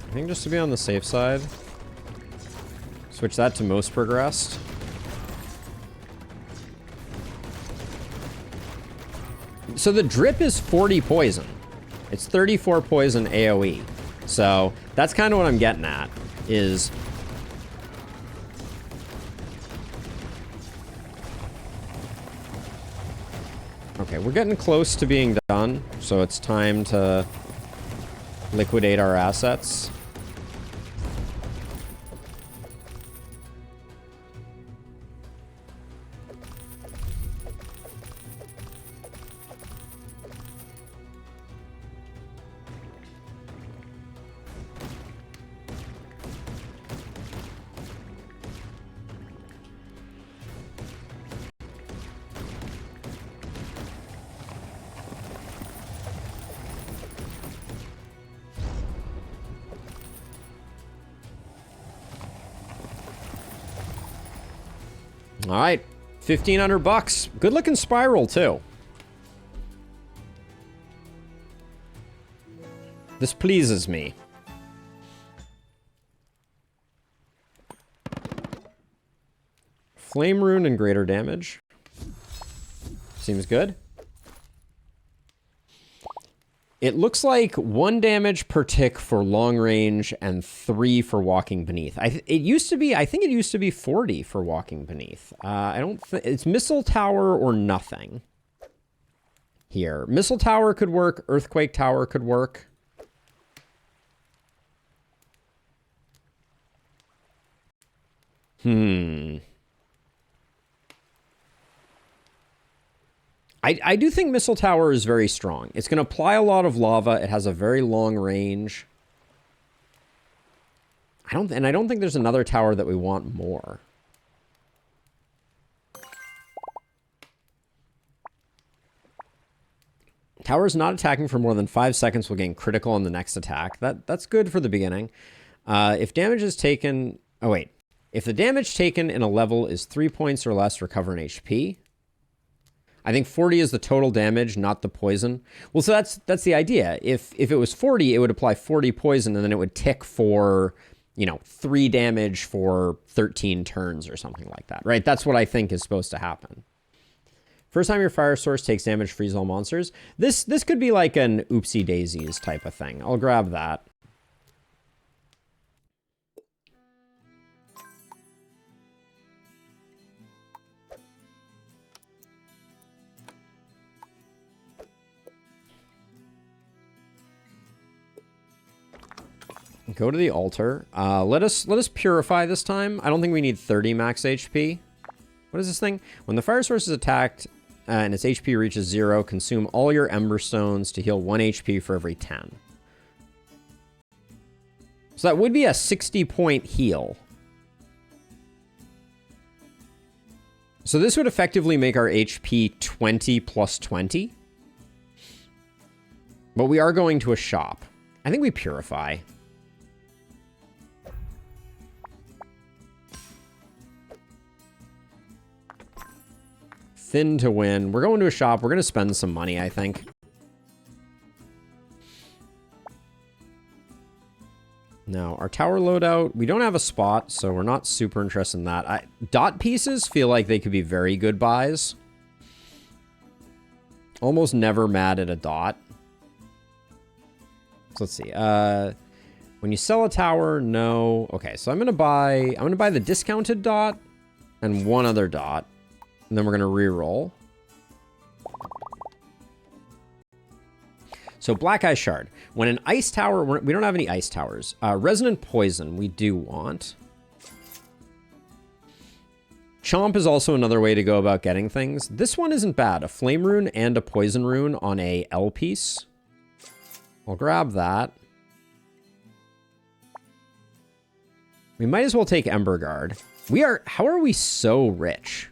I think just to be on the safe side, switch that to most progressed. So the drip is 40 poison. It's 34 poison AoE. So that's kind of what I'm getting at, is okay, we're getting close to being done, so it's time to liquidate our assets. All right, 1,500 bucks. Good looking spiral too. This pleases me. Flame rune and greater damage. Seems good. It looks like 1 damage per tick for long range and 3 for walking beneath. I think it used to be 40 for walking beneath. I don't think it's missile tower or nothing. Here, missile tower could work. Earthquake tower could work. Hmm. I do think Missile Tower is very strong. It's going to apply a lot of lava. It has a very long range. I don't think there's another tower that we want more. Towers not attacking for more than 5 seconds will gain critical on the next attack. That's good for the beginning. If damage is taken... Oh, wait. If the damage taken in a level is 3 points or less, recover an HP. I think 40 is the total damage, not the poison. Well, so that's the idea. If it was 40, it would apply 40 poison, and then it would tick for, 3 damage for 13 turns or something like that, right? That's what I think is supposed to happen. First time your fire source takes damage, freeze all monsters. This could be like an oopsie daisies type of thing. I'll grab that. Go to the altar. Let us purify this time. I don't think we need 30 max HP. What is this thing? When the fire source is attacked and its HP reaches 0, consume all your Ember Stones to heal 1 HP for every 10. So that would be a 60-point heal. So this would effectively make our HP 20 plus 20. But we are going to a shop. I think we purify. Thin to win. We're going to a shop. We're going to spend some money, I think. Now, our tower loadout, we don't have a spot, so we're not super interested in that. Dot pieces feel like they could be very good buys. Almost never mad at a dot. So let's see. When you sell a tower, no. Okay, so I'm gonna buy the discounted dot and one other dot. And then we're going to re-roll. So Black Eye Shard. When an ice tower... We don't have any ice towers. Resonant Poison we do want. Chomp is also another way to go about getting things. This one isn't bad. A Flame Rune and a Poison Rune on a L piece. I'll grab that. We might as well take Emberward. How are we so rich?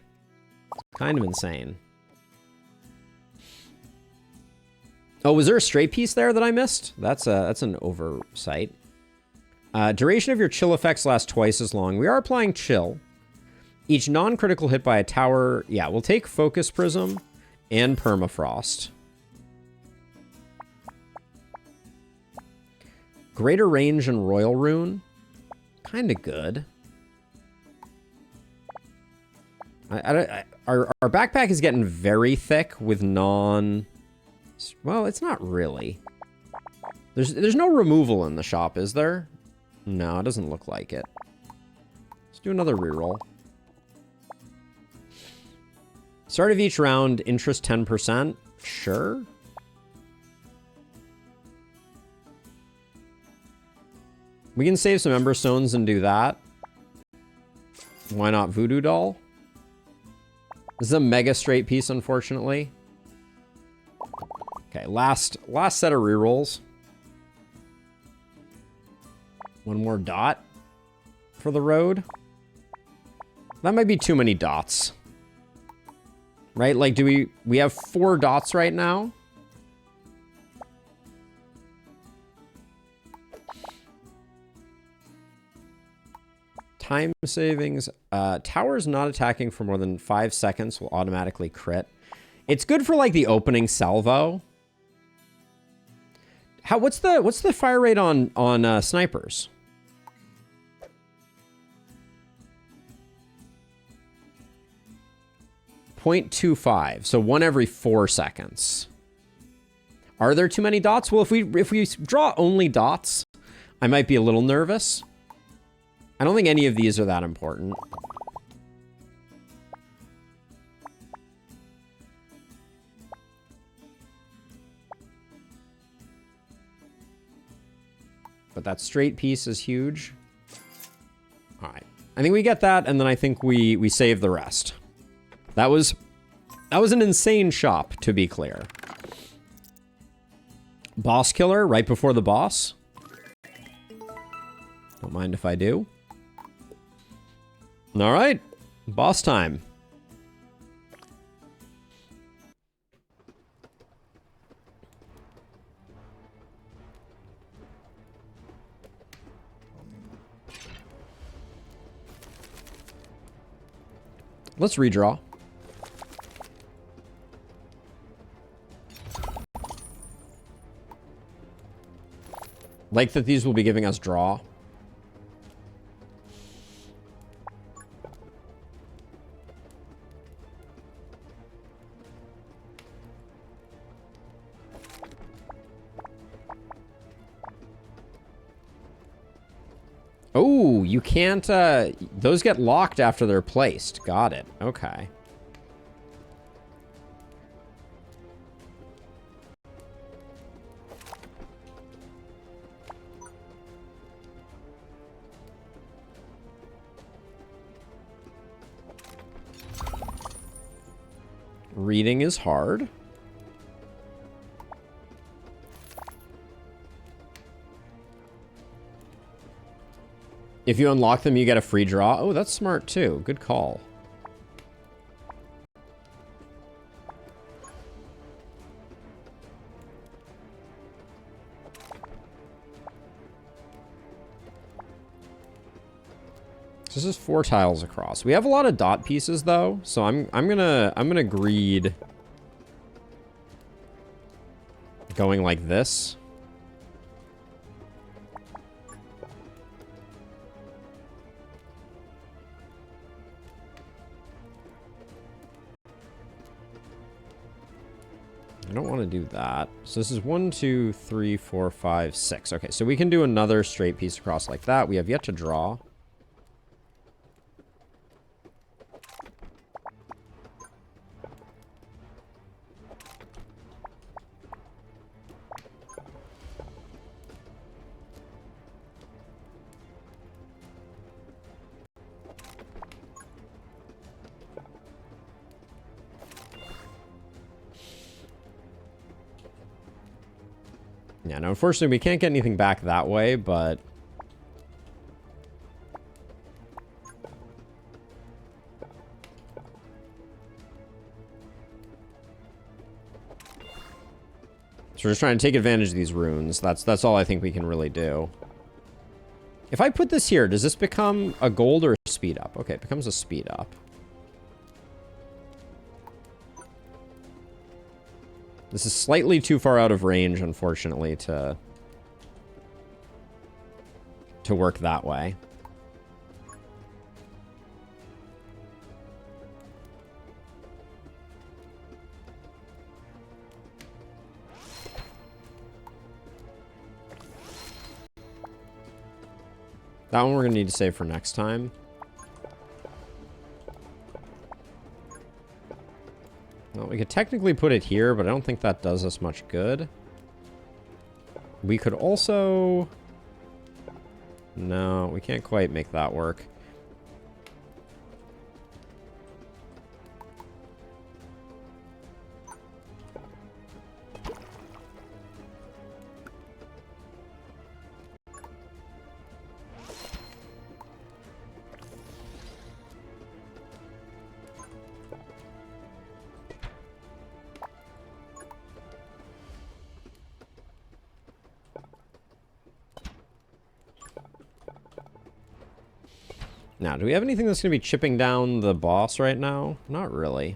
Kind of insane. Oh, was there a straight piece there that I missed? That's an oversight. Duration of your chill effects lasts twice as long. We are applying chill. Each non-critical hit by a tower... Yeah, we'll take Focus Prism and Permafrost. Greater range and Royal Rune. Kind of good. Our backpack is getting very thick with non... Well, it's not really. There's no removal in the shop, is there? No, it doesn't look like it. Let's do another reroll. Start of each round, interest 10%. Sure. We can save some Ember Stones and do that. Why not Voodoo Doll? This is a mega straight piece, unfortunately. Okay, last set of rerolls. One more dot for the road. That might be too many dots. Right? Like, we have 4 dots right now. Time savings. Towers not attacking for more than 5 seconds will automatically crit. It's good for like the opening salvo. What's the fire rate on snipers? .25, so 1 every 4 seconds. Are there too many dots? Well, if we draw only dots, I might be a little nervous. I don't think any of these are that important. But that straight piece is huge. All right. I think we get that, and then I think we save the rest. That was an insane shop, to be clear. Boss killer right before the boss. Don't mind if I do. All right, boss time. Let's redraw. Like that these will be giving us draw. Oh, you can't, those get locked after they're placed. Got it. Okay. Reading is hard. If you unlock them, you get a free draw. Oh, that's smart too. Good call. This is 4 tiles across. We have a lot of dot pieces though, so I'm gonna greed going like this. I don't want to do that. So this is 1, 2, 3, 4, 5, 6. Okay, so we can do another straight piece across like that. We have yet to draw. Yeah, no, unfortunately, we can't get anything back that way, but... So we're just trying to take advantage of these runes. That's all I think we can really do. If I put this here, does this become a gold or a speed up? Okay, it becomes a speed up. This is slightly too far out of range, unfortunately, to work that way. That one we're going to need to save for next time. Well, we could technically put it here, but I don't think that does us much good. We could also... No, we can't quite make that work. Now, do we have anything that's going to be chipping down the boss right now? Not really.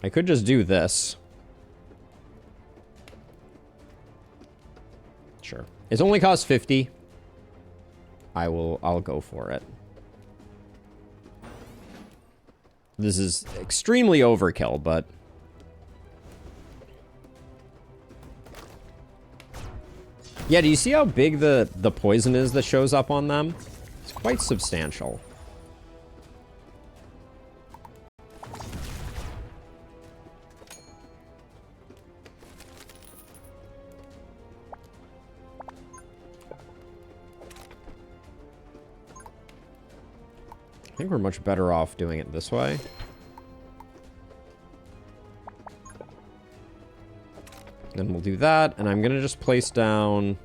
I could just do this. Sure. It's only cost 50. I'll go for it. This is extremely overkill, but... Yeah, do you see how big the poison is that shows up on them? It's quite substantial. think we're much better off doing it this way. Then we'll do that, and I'm gonna just place down...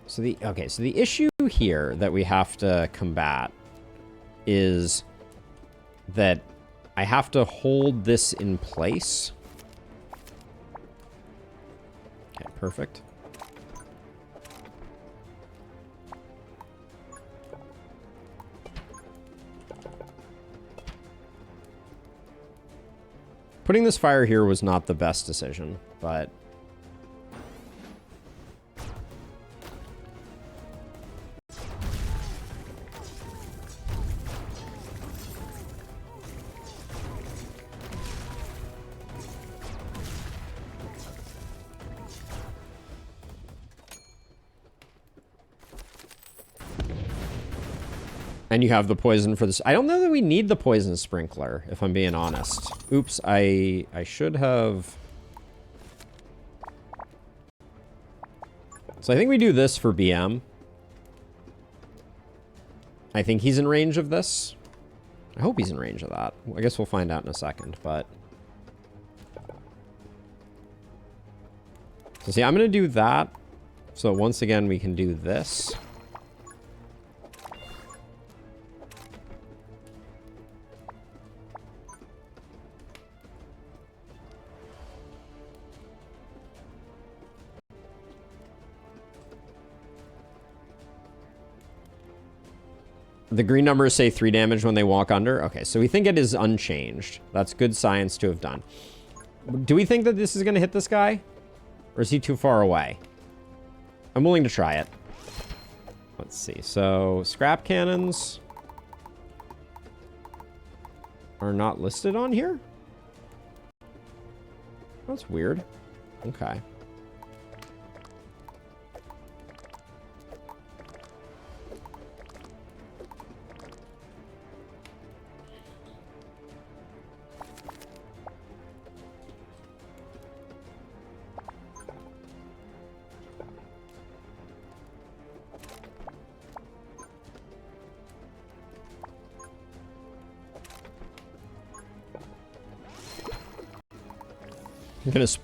So the issue here that we have to combat is that I have to hold this in place. Okay, perfect. Putting this fire here was not the best decision, but... And you have the poison for this. I don't know that we need the poison sprinkler, if I'm being honest. Oops, I should have... So I think we do this for BM. I think he's in range of this. I hope he's in range of that. I guess we'll find out in a second, but... So see, I'm going to do that. So once again, we can do this. The green numbers say 3 damage when they walk under. Okay, so we think it is unchanged. That's good science to have done. Do we think that this is going to hit this guy? Or is he too far away? I'm willing to try it. Let's see. So, scrap cannons are not listed on here? That's weird. Okay.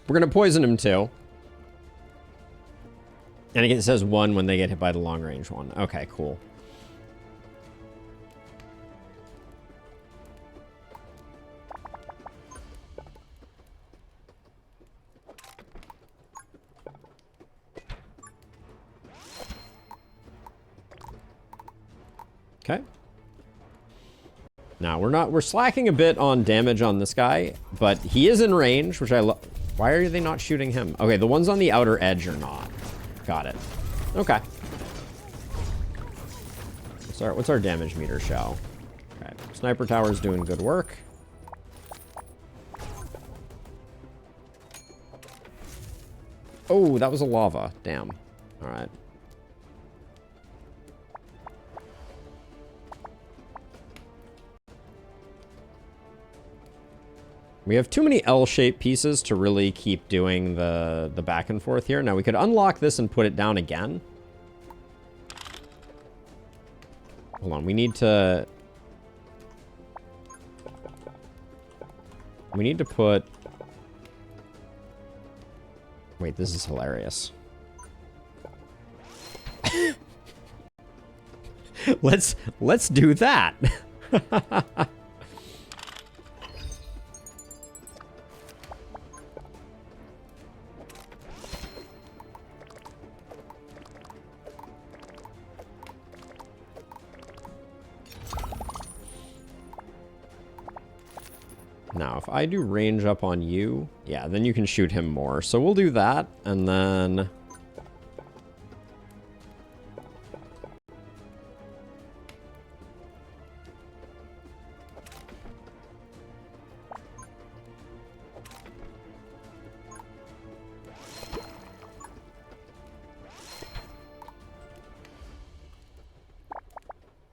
We're gonna poison him too. And it says 1 when they get hit by the long range one. Okay, cool. Okay. Now, we're slacking a bit on damage on this guy, but he is in range, which I love. Why are they not shooting him? Okay, the ones on the outer edge are not. Got it. Okay. What's our damage meter show? Okay, sniper tower's doing good work. Oh, that was a lava. Damn. All right. We have too many L-shaped pieces to really keep doing the back and forth here. Now, we could unlock this and put it down again. Hold on, we need to put... Wait, this is hilarious. Let's do that. Now, if I do range up on you, yeah, then you can shoot him more. So we'll do that, and then...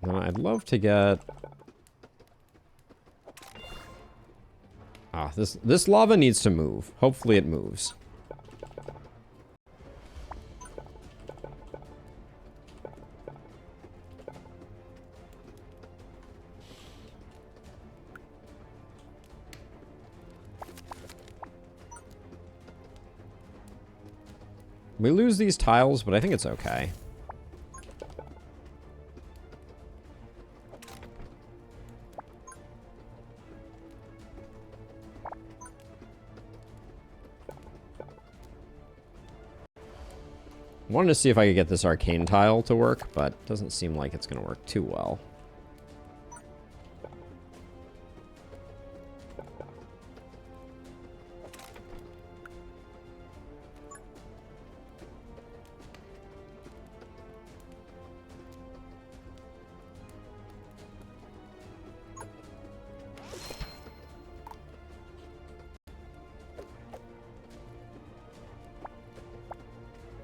Now, I'd love to get... Ah, this lava needs to move. Hopefully it moves. We lose these tiles, but I think it's okay. Wanted to see if I could get this arcane tile to work, but it doesn't seem like it's going to work too well.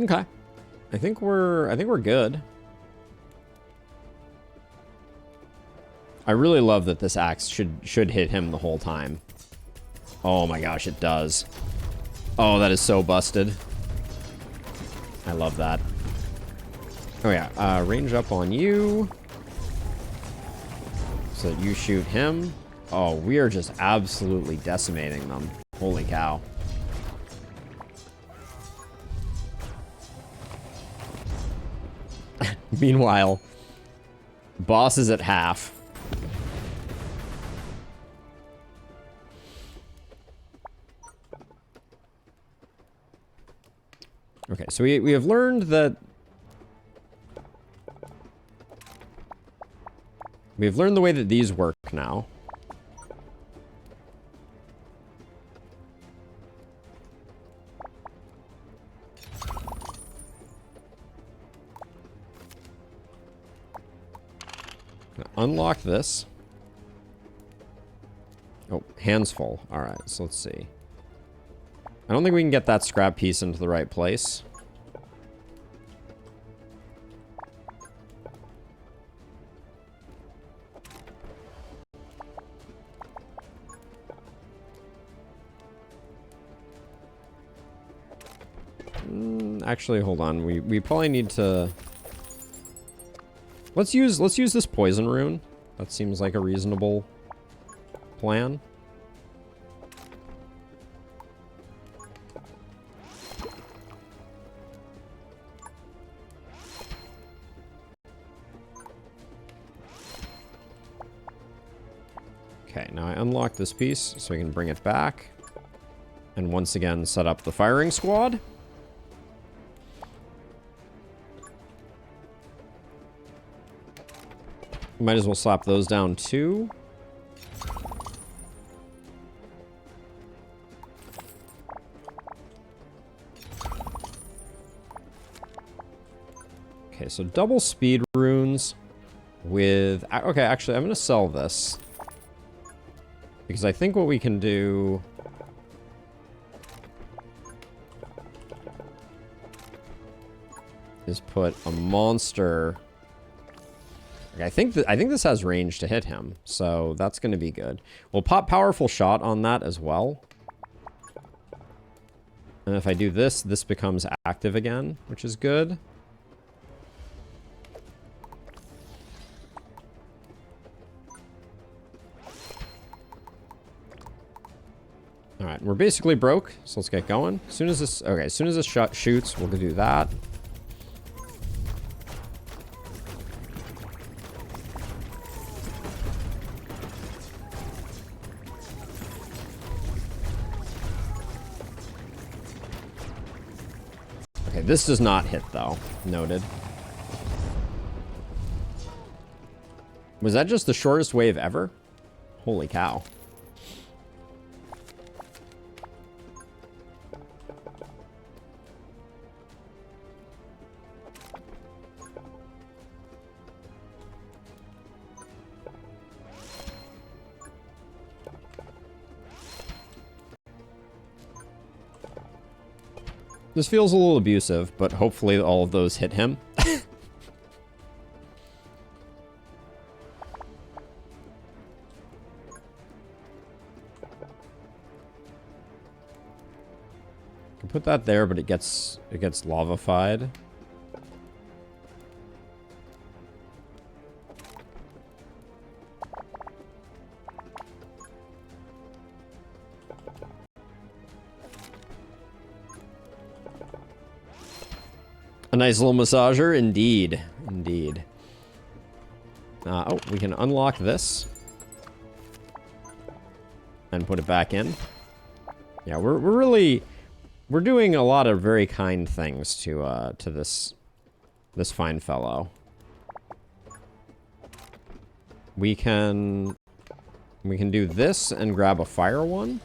Okay. I think we're good. I really love that this axe should hit him the whole time. Oh my gosh, it does. Oh, that is so busted. I love that. Oh yeah, range up on you. So that you shoot him. Oh, we are just absolutely decimating them. Holy cow. Meanwhile, boss is at half. Okay, so we have learned that... We've learned the way that these work now. Unlock this. Oh, hands full. All right, so let's see. I don't think we can get that scrap piece into the right place. Actually, hold on. We probably need to... Let's use this poison rune. That seems like a reasonable plan. Okay, now I unlock this piece so I can bring it back. And once again, set up the firing squad. Might as well slap those down too. Okay, so double speed runes with... Okay, actually, I'm going to sell this. Because I think what we can do... is put a monster... I think this has range to hit him, so that's going to be good. We'll pop powerful shot on that as well. And if I do this, this becomes active again, which is good. All right, we're basically broke, so let's get going. As soon as this, okay, as soon as this shot shoots, we'll do that. This does not hit, though. Noted. Was that just the shortest wave ever? Holy cow. This feels a little abusive, but hopefully all of those hit him. Can put that there, but it gets lava-fied. nice little massager, indeed. Indeed. Oh, we can unlock this. And put it back in. Yeah, we're doing a lot of very kind things to this fine fellow. We can do this and grab a fire one.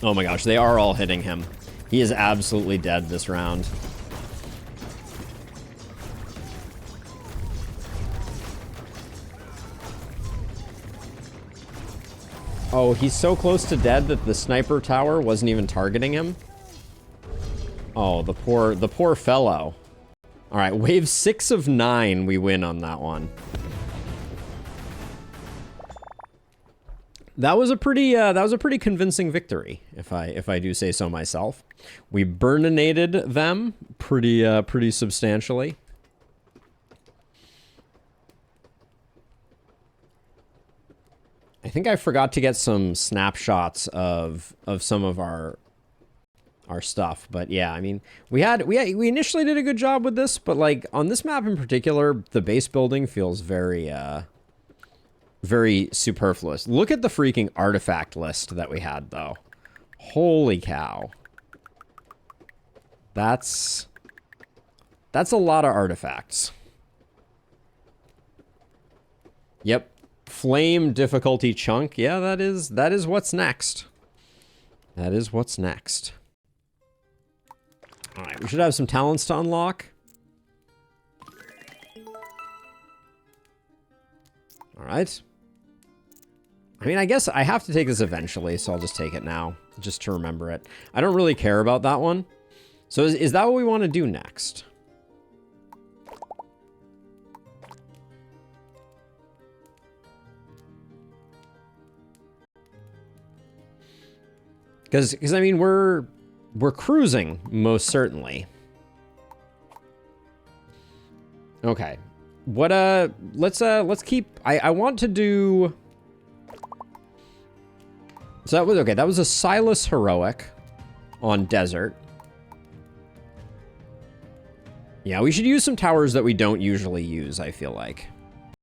Oh my gosh, they are all hitting him. He is absolutely dead this round. Oh, he's so close to dead that the sniper tower wasn't even targeting him. Oh, the poor fellow. All right, wave 6 of 9, we win on that one. That was a pretty convincing victory, if I do say so myself. We burninated them pretty substantially. I think I forgot to get some snapshots of some of our stuff, but yeah, I mean, we initially did a good job with this, but like on this map in particular, the base building feels very superfluous. Look at the freaking artifact list that we had, though. Holy cow. That's a lot of artifacts. Yep. Flame difficulty chunk. Yeah, that is what's next. That is what's next. All right, we should have some talents to unlock. All right. I mean, I guess I have to take this eventually, so I'll just take it now, just to remember it. I don't really care about that one. So is that what we want to do next? Because I mean, we're cruising, most certainly. Okay. What, let's keep, I want to do... So that was, okay, that was a Silas Heroic on Desert. Yeah, we should use some towers that we don't usually use, I feel like.